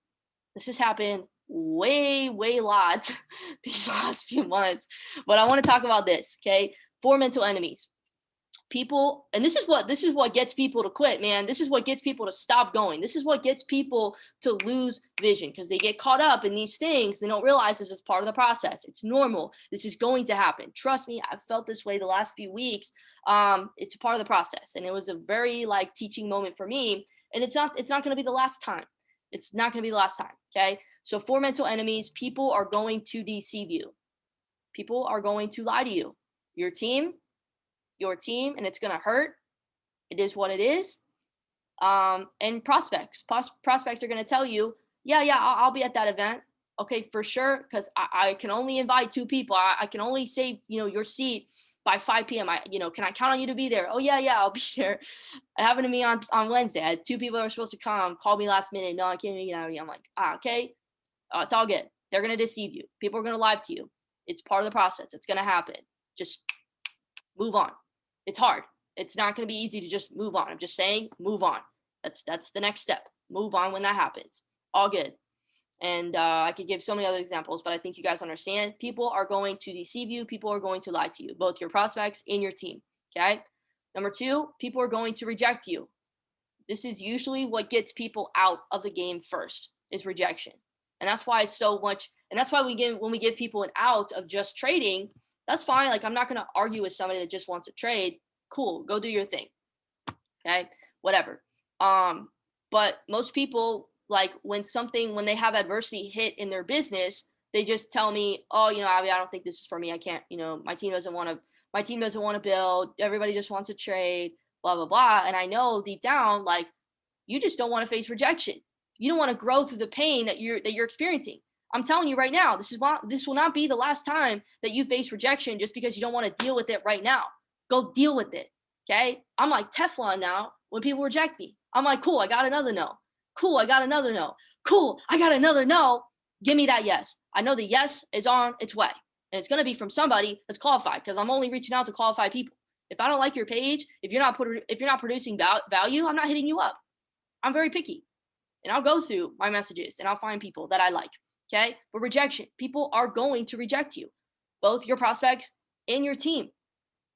A: this has happened way lots these last few months, but I want to talk about this. Okay. 4 mental enemies. People, and this is what gets people to quit, man. This is what gets people to stop going. This is what gets people to lose vision, because they get caught up in these things. They don't realize this is part of the process. It's normal. This is going to happen. Trust me, I've felt this way the last few weeks. It's a part of the process, and it was a very like teaching moment for me. And it's not going to be the last time. It's not going to be the last time. Okay. So 4 mental enemies. People are going to deceive you. People are going to lie to you. Your team, and it's going to hurt. It is what it is. And prospects are going to tell you, yeah, I'll be at that event. Okay, for sure. Because I can only invite 2 people. I can only save, your seat by 5 p.m. Can I count on you to be there? Oh yeah, I'll be there. It happened to me on Wednesday. I had 2 people that were supposed to come, called me last minute. No, I can't make it out. I'm like, okay, it's all good. They're going to deceive you. People are going to lie to you. It's part of the process. It's going to happen. Just move on. It's hard. It's not going to be easy to just move on. I'm just saying, move on. That's the next step. Move on when that happens. All good. And I could give so many other examples, but I think you guys understand. People are going to deceive you. People are going to lie to you, both your prospects and your team. Okay. Number 2, people are going to reject you. This is usually what gets people out of the game first, is rejection. And that's why it's so much. And that's why when we give people an out of just trading, that's fine. Like, I'm not going to argue with somebody that just wants to trade. Cool. Go do your thing. Okay. Whatever. But most people, like, when they have adversity hit in their business, they just tell me, oh, Abby, I don't think this is for me. I can't, my team doesn't want to build. Everybody just wants to trade, blah, blah, blah. And I know deep down, like, you just don't want to face rejection. You don't want to grow through the pain that you're experiencing. I'm telling you right now, this will not be the last time that you face rejection just because you don't want to deal with it right now. Go deal with it. Okay. I'm like Teflon now. When people reject me, I'm like, cool, I got another no. Cool, I got another no. Cool, I got another no. Give me that yes. I know the yes is on its way, and it's going to be from somebody that's qualified, because I'm only reaching out to qualified people. If I don't like your page, if you're not producing value, I'm not hitting you up. I'm very picky, and I'll go through my messages and I'll find people that I like. Okay. But rejection, people are going to reject you, both your prospects and your team.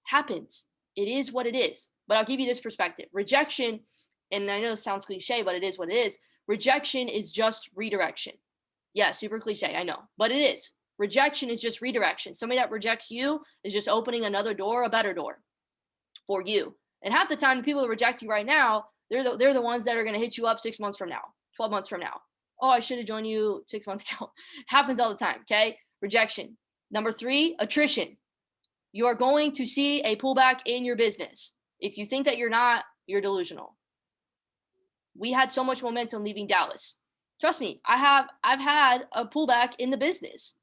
A: Happens. It is what it is. But I'll give you this perspective. Rejection, and I know this sounds cliche, but it is what it is. Rejection is just redirection. Yeah, super cliche, I know, but it is. Rejection is just redirection. Somebody that rejects you is just opening another door, a better door for you. And half the time, the people that reject you right now, they're the ones that are going to hit you up 6 months from now, 12 months from now. Oh, I should have joined you 6 months ago. Happens all the time. Okay. Rejection. Number 3, attrition. You are going to see a pullback in your business. If you think that you're not, you're delusional. We had so much momentum leaving Dallas. Trust me, I've had a pullback in the business.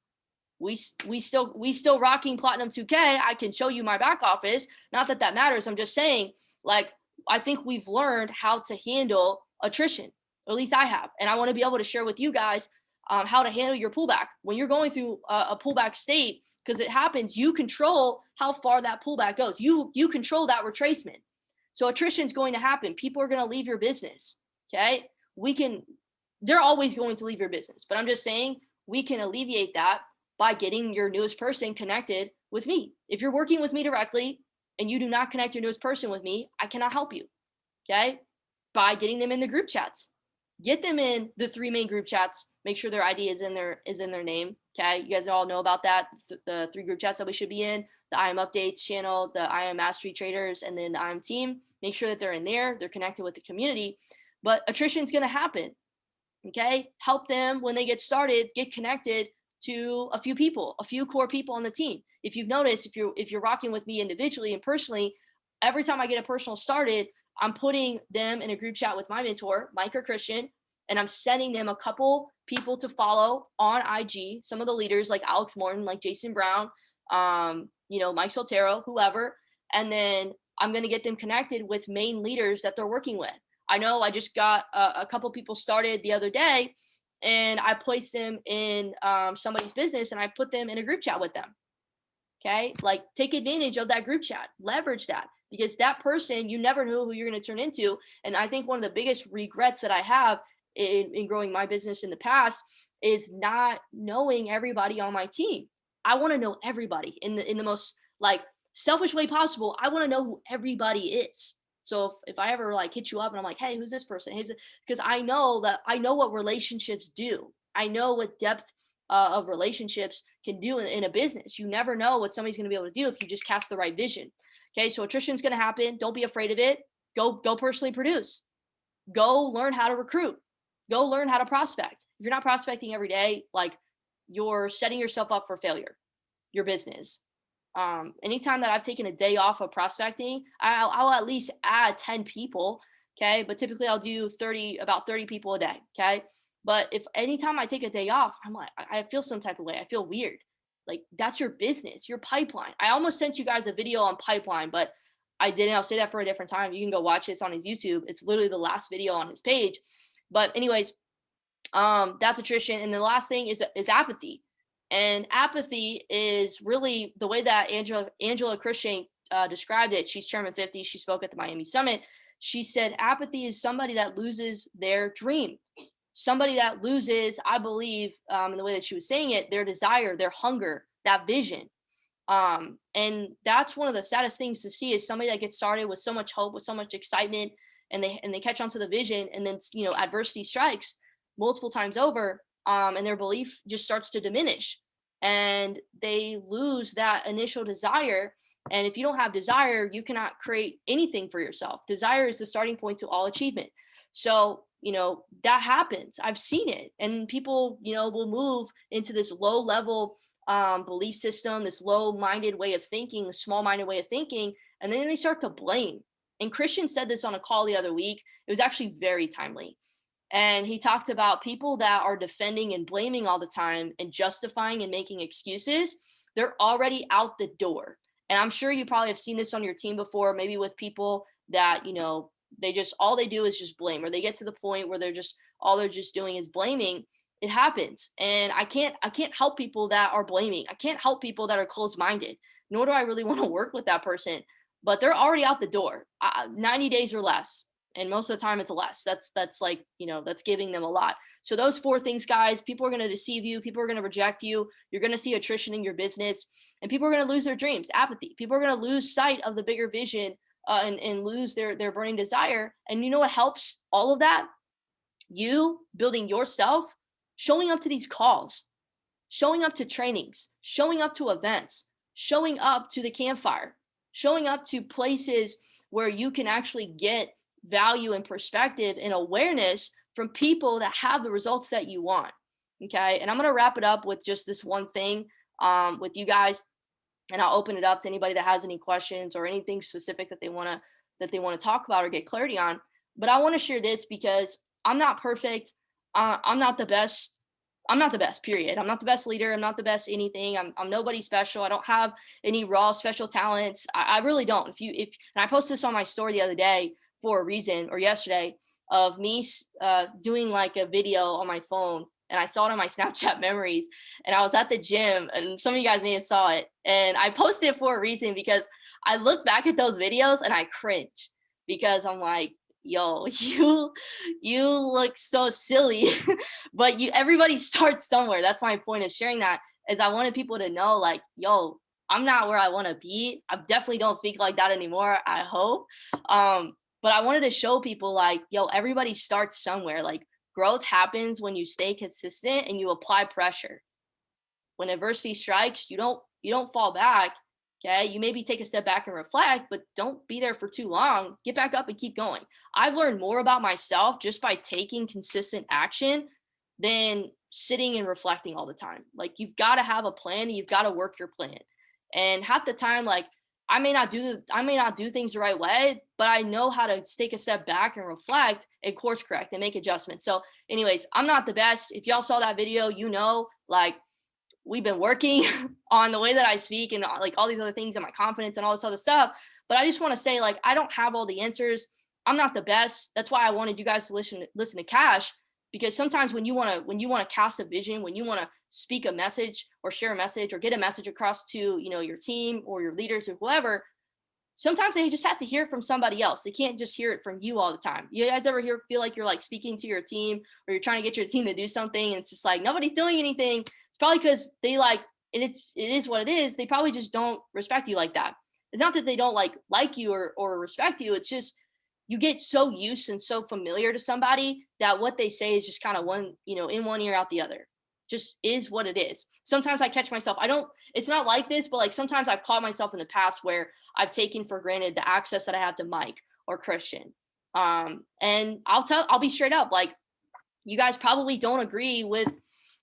A: We still rocking Platinum 2K. I can show you my back office. Not that matters. I'm just saying, like, I think we've learned how to handle attrition. Or at least I have. And I want to be able to share with you guys how to handle your pullback. When you're going through a pullback state, because it happens, you control how far that pullback goes. You control that retracement. So attrition is going to happen. People are going to leave your business. Okay. They're always going to leave your business. But I'm just saying, we can alleviate that by getting your newest person connected with me. If you're working with me directly and you do not connect your newest person with me, I cannot help you. Okay. By getting them in the group chats. Get them in the 3 main group chats. Make sure their ID is in their name. Okay. You guys all know about that. The 3 group chats that we should be in: the IM updates channel, the IM mastery traders, and then the IM team. Make sure that they're in there. They're connected with the community. But attrition is going to happen. Okay. Help them when they get started, get connected to a few people, a few core people on the team. If you've noticed, if you're rocking with me individually and personally, every time I get a personal started, I'm putting them in a group chat with my mentor, Mike or Christian, and I'm sending them a couple people to follow on IG, some of the leaders like Alex Morton, like Jason Brown, Mike Soltero, whoever. And then I'm going to get them connected with main leaders that they're working with. I know I just got a couple people started the other day, and I placed them in somebody's business, and I put them in a group chat with them. Okay. Like, take advantage of that group chat, leverage that, because that person, you never know who you're going to turn into. And I think one of the biggest regrets that I have in growing my business in the past is not knowing everybody on my team. I want to know everybody in the most like selfish way possible. I want to know who everybody is. So if I ever like hit you up and I'm like, hey, who's this person? Because I know what relationships do. I know what depth of relationships can do in a business. You never know what somebody's going to be able to do if you just cast the right vision. Okay, so attrition's going to happen. Don't be afraid of it. Go personally produce. Go learn how to recruit. Go learn how to prospect. If you're not prospecting every day, like, you're setting yourself up for failure. Your business. Anytime that I've taken a day off of prospecting, I'll at least add 10 people. Okay, but typically I'll do about 30 people a day. Okay. But if anytime I take a day off, I'm like, I feel some type of way. I feel weird. Like, that's your business, your pipeline. I almost sent you guys a video on pipeline, but I didn't. I'll say that for a different time. You can go watch it. It's on his YouTube. It's literally the last video on his page. But anyways, that's attrition. And the last thing is apathy. And apathy is really the way that Angela Christian described it. She's Chairman 50. She spoke at the Miami Summit. She said apathy is somebody that loses their dream. Somebody that loses, I believe, in the way that she was saying it, their desire, their hunger, that vision. And that's one of the saddest things to see, is somebody that gets started with so much hope, with so much excitement, and they catch on to the vision, and then, adversity strikes multiple times over, and their belief just starts to diminish, and they lose that initial desire. And if you don't have desire, you cannot create anything for yourself. Desire is the starting point to all achievement. So, that happens. I've seen it. And people, will move into this low level belief system, this low-minded way of thinking, the small-minded way of thinking, and then they start to blame. And Christian said this on a call the other week. It was actually very timely. And he talked about people that are defending and blaming all the time and justifying and making excuses. They're already out the door. And I'm sure you probably have seen this on your team before, maybe with people that, they just, all they do is just blame, or they get to the point where all they're just doing is blaming. It happens. And I can't help people that are blaming. I can't help people that are closed-minded, nor do I really want to work with that person, but they're already out the door, 90 days or less. And most of the time it's less. That's like, that's giving them a lot. So those 4 things, guys, people are going to deceive you. People are going to reject you. You're going to see attrition in your business, and people are going to lose their dreams, apathy. People are going to lose sight of the bigger vision, and lose their burning desire. And you know what helps all of that? You building yourself, showing up to these calls, showing up to trainings, showing up to events, showing up to the campfire, showing up to places where you can actually get value and perspective and awareness from people that have the results that you want. Okay. And I'm going to wrap it up with just this one thing with you guys. And I'll open it up to anybody that has any questions or anything specific that they want to talk about or get clarity on. But I want to share this because I'm not perfect. I'm not the best. I'm not the best, period. I'm not the best leader. I'm not the best anything. I'm nobody special. I don't have any raw special talents. I really don't. And I posted this on my story the other day for a reason, or yesterday, of me doing like a video on my phone. And I saw it on my Snapchat memories, and I was at the gym, and some of you guys may have saw it. And I posted it for a reason, because I look back at those videos and I cringe, because I'm like, yo, you look so silly, but everybody starts somewhere. That's my point of sharing that, is I wanted people to know, like, yo, I'm not where I want to be. I definitely don't speak like that anymore, I hope. But I wanted to show people, like, yo, everybody starts somewhere. Like, growth happens when you stay consistent and you apply pressure. When adversity strikes, you don't fall back. Okay. You maybe take a step back and reflect, but don't be there for too long. Get back up and keep going. I've learned more about myself just by taking consistent action than sitting and reflecting all the time. Like, you've got to have a plan, and you've got to work your plan. And half the time, like, I may not do things the right way, but I know how to take a step back and reflect and course correct and make adjustments. So anyways, I'm not the best. If y'all saw that video, like, we've been working on the way that I speak and like all these other things and my confidence and all this other stuff. But I just want to say, like, I don't have all the answers. I'm not the best. That's why I wanted you guys to listen to Cash, because sometimes when you want to cast a vision, when you want to speak a message or share a message or get a message across to, your team or your leaders or whoever, sometimes they just have to hear it from somebody else. They can't just hear it from you all the time. You guys ever feel like you're like speaking to your team, or you're trying to get your team to do something and it's just like nobody's doing anything? It's probably because they like, and it is what it is. They probably just don't respect you like that. It's not that they don't like you or respect you. It's just you get so used and so familiar to somebody that what they say is just kind of one, in one ear out the other. Just is what it is. Sometimes I catch myself. It's not like this, but like sometimes I've caught myself in the past where I've taken for granted the access that I have to Mike or Christian. And I'll be straight up, like, you guys probably don't agree with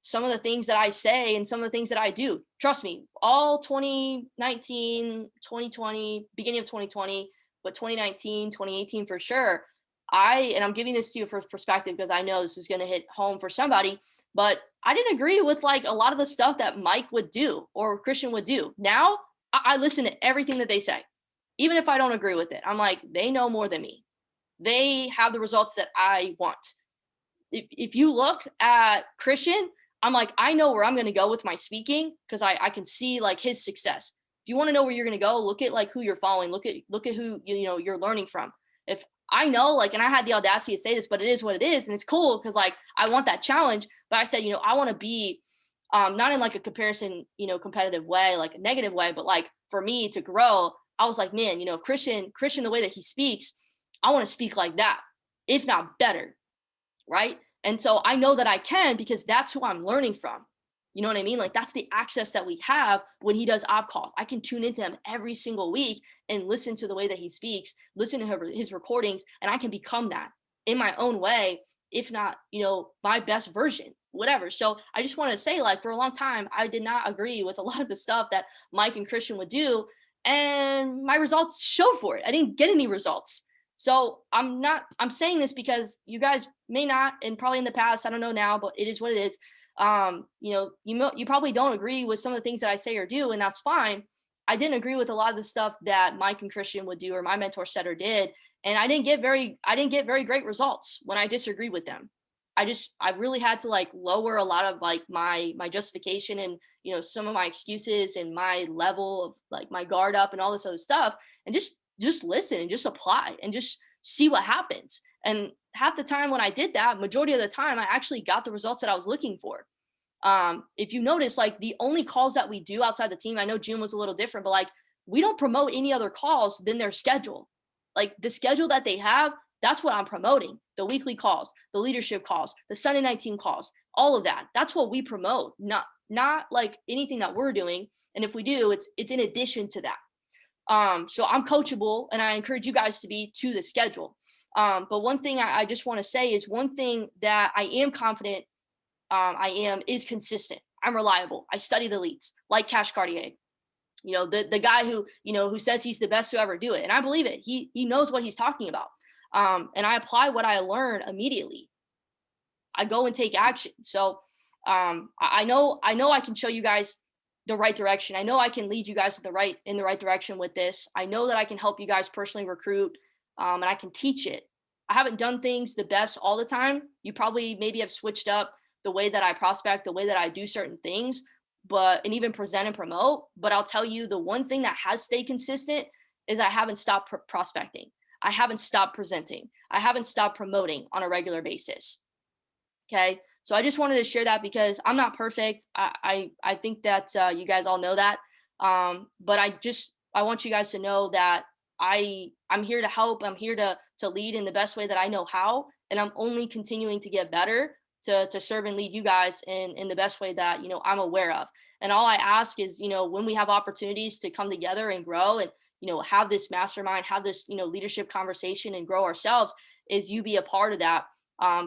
A: some of the things that I say and some of the things that I do. Trust me, all 2019, 2020, beginning of 2020, but 2019, 2018 for sure. And I'm giving this to you for perspective because I know this is going to hit home for somebody, but I didn't agree with like a lot of the stuff that Mike would do or Christian would do. Now I listen to everything that they say, even if I don't agree with it. I'm like, they know more than me. They have the results that I want. If you look at Christian, I'm like, I know where I'm going to go with my speaking because I can see like his success. If you want to know where you're going to go, look at like who you're following. Look at who you're learning from. If I know, like, and I had the audacity to say this, but it is what it is, and it's cool because like I want that challenge. But I said, I want to be not in like a comparison, competitive way, like a negative way, but like for me to grow, I was like, man, if Christian, the way that he speaks, I want to speak like that, if not better, right? And so I know that I can because that's who I'm learning from. You know what I mean? Like that's the access that we have when he does op calls. I can tune into him every single week and listen to the way that he speaks, listen to his recordings, and I can become that in my own way, if not, my best version, whatever. So I just want to say, like, for a long time, I did not agree with a lot of the stuff that Mike and Christian would do. And my results showed for it. I didn't get any results. So I'm saying this because you guys may not, and probably in the past, I don't know now, but it is what it is. You probably don't agree with some of the things that I say or do, and that's fine. I didn't agree with a lot of the stuff that Mike and Christian would do or my mentor said or did. And I didn't get very great results when I disagreed with them. I really had to like lower a lot of like my justification and, some of my excuses and my level of like my guard up and all this other stuff, and just listen and just apply and just see what happens. And half the time when I did that, majority of the time, I actually got the results that I was looking for. If you notice, like the only calls that we do outside the team, I know June was a little different, but like we don't promote any other calls than their schedule. Like the schedule that they have, that's what I'm promoting. The weekly calls, the leadership calls, the Sunday night team calls, all of that. That's what we promote, not like anything that we're doing. And if we do, it's in addition to that. So I'm coachable and I encourage you guys to be to the schedule. But one thing I just want to say is one thing that I am confident is consistent. I'm reliable. I study the leads like Cash Cartier, the guy who says he's the best to ever do it. And I believe it. He knows what he's talking about. And I apply what I learn immediately. I go and take action. So I know I can show you guys the right direction. I know I can lead you guys in the right direction with this. I know that I can help you guys personally recruit, and I can teach it. I haven't done things the best all the time. You probably maybe have switched up the way that I prospect, the way that I do certain things, and even present and promote. But I'll tell you, the one thing that has stayed consistent is I haven't stopped prospecting. I haven't stopped presenting. I haven't stopped promoting on a regular basis. Okay. So I just wanted to share that because I'm not perfect. I think that you guys all know that. But I want you guys to know that I'm here to help. I'm here to lead in the best way that I know how. And I'm only continuing to get better to serve and lead you guys in the best way that, I'm aware of. And all I ask is, when we have opportunities to come together and grow and, have this mastermind, have this, leadership conversation and grow ourselves, is you be a part of that.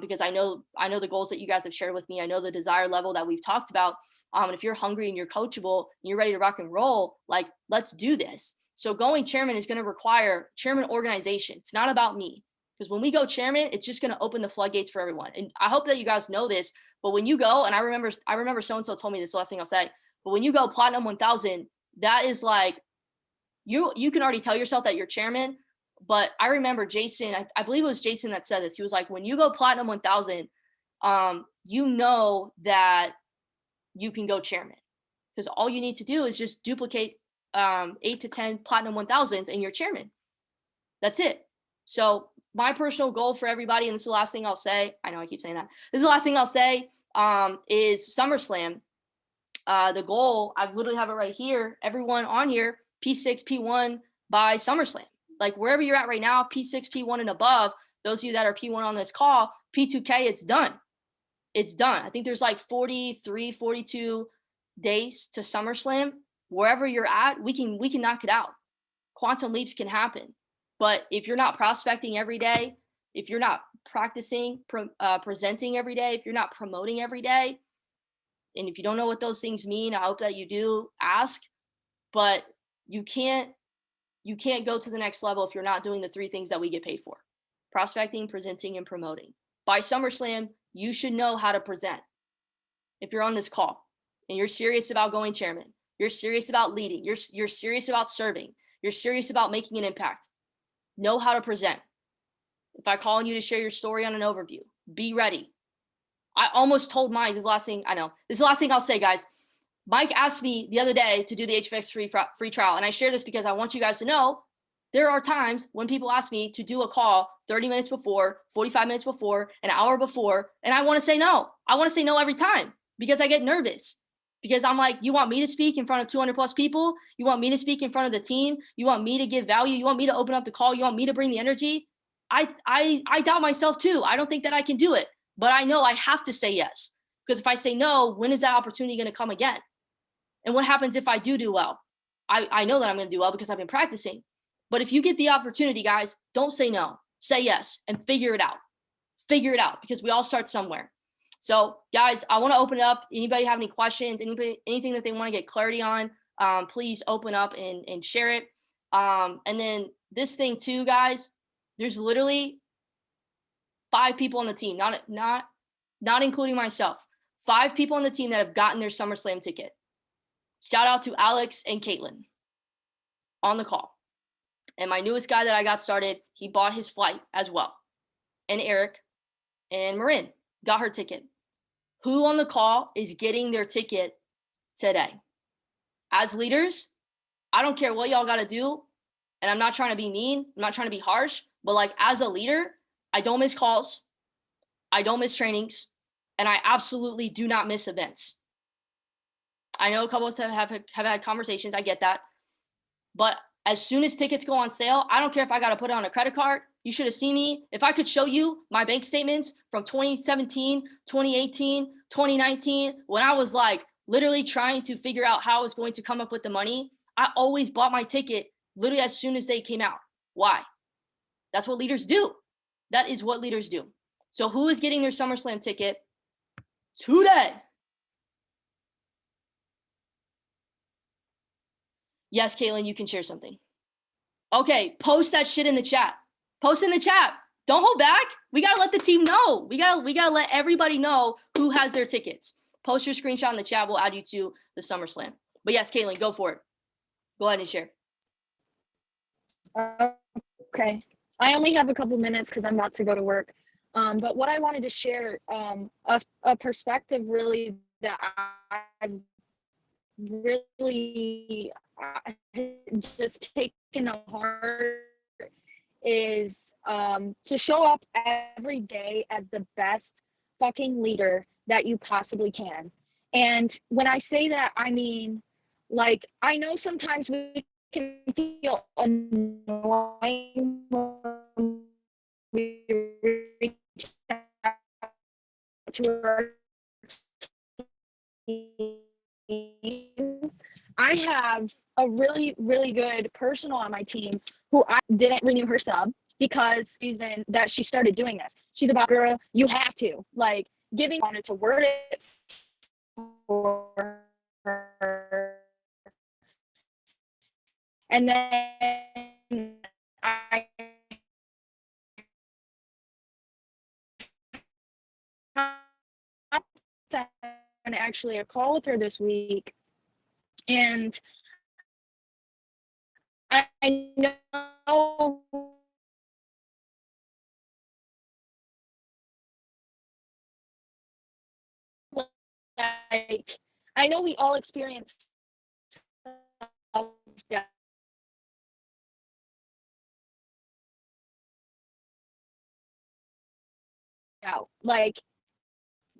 A: Because I know the goals that you guys have shared with me. I know the desire level that we've talked about. And if you're hungry and you're coachable and you're ready to rock and roll, like, let's do this. So going chairman is going to require chairman organization. It's not about me, because when we go chairman, it's just going to open the floodgates for everyone. And I hope that you guys know this, but when you go, and I remember so-and-so told me this, last thing I'll say, but when you go platinum 1000, that is like you can already tell yourself that you're chairman. But I remember Jason, I believe it was Jason that said this. He was like, when you go platinum 1000, you know that you can go chairman, because all you need to do is just duplicate 8 to 10 platinum 1000s and you're chairman. That's it. So my personal goal for everybody, and this is the last thing I'll say, I know I keep saying that, this is the last thing I'll say, is SummerSlam. The goal, I literally have it right here, everyone on here, P6, P1 by SummerSlam. Like wherever you're at right now, P6, P1 and above, those of you that are P1 on this call, P2K, it's done. It's done. I think there's like 43, 42 days to SummerSlam. Wherever you're at, we can knock it out. Quantum leaps can happen. But if you're not prospecting every day, if you're not practicing, presenting every day, if you're not promoting every day, and if you don't know what those things mean, I hope that you do ask. But you can't go to the next level if you're not doing the 3 things that we get paid for: prospecting, presenting, and promoting. By SummerSlam, you should know how to present. If you're on this call and you're serious about going chairman, you're serious about leading, you're serious about serving, you're serious about making an impact, know how to present. If I call on you to share your story on an overview, be ready. I almost told Mike, this is the last thing I know. This is the last thing I'll say, guys. Mike asked me the other day to do the HFX free trial. And I share this because I want you guys to know there are times when people ask me to do a call 30 minutes before, 45 minutes before, an hour before, and I want to say no. I want to say no every time because I get nervous. Because I'm like, you want me to speak in front of 200 plus people? You want me to speak in front of the team? You want me to give value? You want me to open up the call? You want me to bring the energy? I doubt myself too. I don't think that I can do it, but I know I have to say yes. Because if I say no, when is that opportunity going to come again? And what happens if I do well? I know that I'm going to do well because I've been practicing. But if you get the opportunity, guys, don't say no. Say yes and figure it out. Figure it out, because we all start somewhere. So, guys, I want to open it up. Anybody have any questions? Anything that they want to get clarity on? Please open up and share it. And then this thing too, guys. There's literally 5 people on the team, not including myself. 5 people on the team that have gotten their SummerSlam ticket. Shout out to Alex and Caitlin on the call. And my newest guy that I got started, he bought his flight as well. And Eric and Marin got her ticket. Who on the call is getting their ticket today? As leaders, I don't care what y'all got to do. And I'm not trying to be mean. I'm not trying to be harsh. But like as a leader, I don't miss calls. I don't miss trainings. And I absolutely do not miss events. I know a couple of us have had conversations. I get that. But as soon as tickets go on sale, I don't care if I got to put it on a credit card. You should have seen me. If I could show you my bank statements from 2017, 2018, 2019, when I was like literally trying to figure out how I was going to come up with the money, I always bought my ticket literally as soon as they came out. Why? That's what leaders do. That is what leaders do. So who is getting their SummerSlam ticket today? Yes, Caitlin, you can share something. Okay, post that shit in the chat. Post in the chat. Don't hold back. We gotta let the team know. We gotta let everybody know who has their tickets. Post your screenshot in the chat. We'll add you to the SummerSlam. But yes, Caitlin, go for it. Go ahead and share.
C: Okay. I only have a couple minutes because I'm about to go to work. But what I wanted to share, a perspective really that I've really just taken to heart is to show up every day as the best fucking leader that you possibly can. And when I say that, I mean, like, I know sometimes we can feel annoying when we reach out to our team. I have a really, really good person on my team who I didn't renew her sub because reason that she started doing this. She's about, girl, you have to, like, giving wanted to word it for her. And then I actually a call with her this week, and I know, like, I know we all experience self-doubt. Like,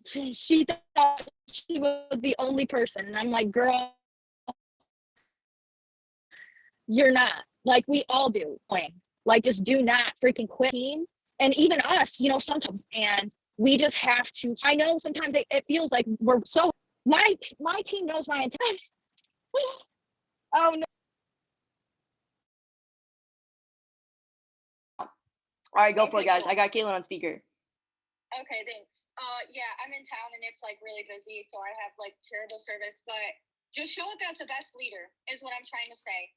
C: she thought she was the only person, and I'm like, girl, you're not. Like, we all do. Like, just do not freaking quit team. And even us, sometimes, and we just have to. I know sometimes it feels like we're so. My team knows my intent. Oh no.
A: All right, go for it, guys. I got Caitlin on speaker.
D: Okay, thanks. Yeah, I'm in town and it's like really busy, so I have like terrible service. But just show up as the best leader is what I'm trying to say.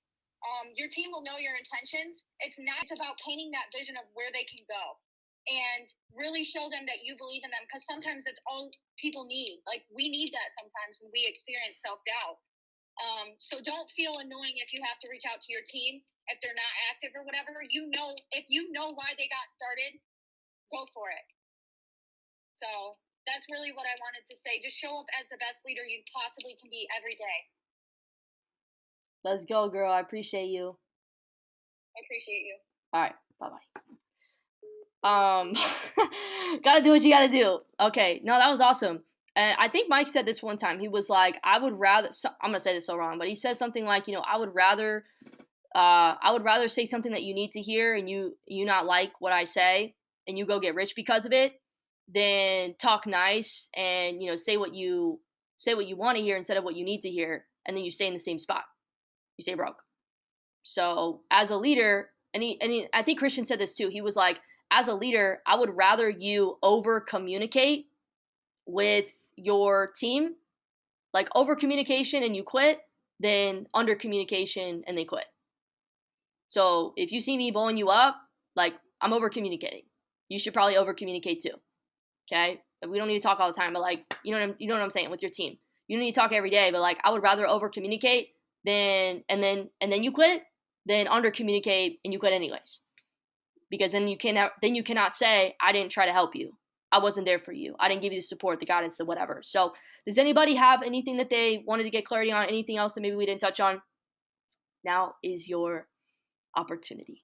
D: Your team will know your intentions. It's not about painting that vision of where they can go, and really show them that you believe in them. Because sometimes that's all people need. Like we need that sometimes when we experience self doubt. So don't feel annoying if you have to reach out to your team if they're not active or whatever. If you know why they got started, go for it. So that's really what I wanted to say. Just show up as the best leader you possibly can be every day.
A: Let's go, girl. I appreciate you.
D: I appreciate you.
A: All right, bye-bye. Gotta do what you gotta do. Okay, no, that was awesome. And I think Mike said this one time. He was like, I would rather, I'm gonna say this so wrong, but he said something like, I would rather say something that you need to hear and you not like what I say and you go get rich because of it than talk nice and say what you want to hear instead of what you need to hear, and then you stay in the same spot. You stay broke. So as a leader, I think Christian said this too. He was like, as a leader, I would rather you over communicate with your team, like over communication and you quit, than under communication and they quit. So if you see me blowing you up, like I'm over communicating. You should probably over communicate too. Okay? We don't need to talk all the time, but like you know what I'm saying with your team. You don't need to talk every day, but like I would rather over communicate than and then you quit than under communicate and you quit anyways. Because then you cannot say I didn't try to help you. I wasn't there for you. I didn't give you the support, the guidance, the whatever. So does anybody have anything that they wanted to get clarity on? Anything else that maybe we didn't touch on? Now is your opportunity.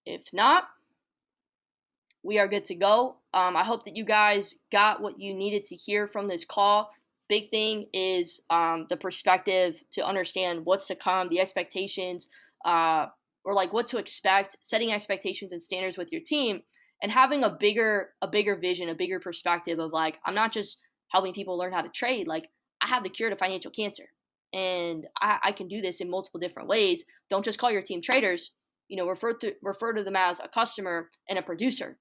A: If not, we are good to go. I hope that you guys got what you needed to hear from this call. Big thing is the perspective to understand what's to come, the expectations, or like what to expect, setting expectations and standards with your team, and having a bigger vision, a bigger perspective of like, I'm not just helping people learn how to trade. Like I have the cure to financial cancer, and I can do this in multiple different ways. Don't just call your team traders. Refer to them as a customer and a producer.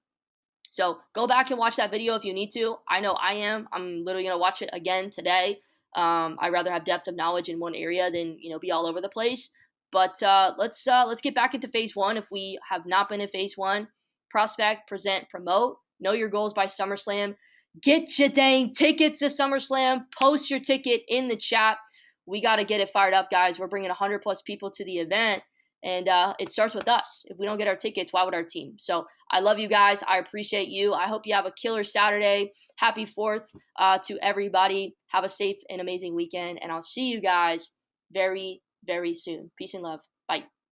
A: So go back and watch that video if you need to. I know I am. I'm literally gonna watch it again today. I'd rather have depth of knowledge in one area than be all over the place. But let's get back into phase one. If we have not been in phase one, prospect, present, promote. Know your goals by SummerSlam. Get your dang tickets to SummerSlam. Post your ticket in the chat. We got to get it fired up, guys. We're bringing 100 plus people to the event, and it starts with us. If we don't get our tickets, why would our team? So I love you guys. I appreciate you. I hope you have a killer Saturday. Happy 4th to everybody. Have a safe and amazing weekend. And I'll see you guys very, very soon. Peace and love. Bye.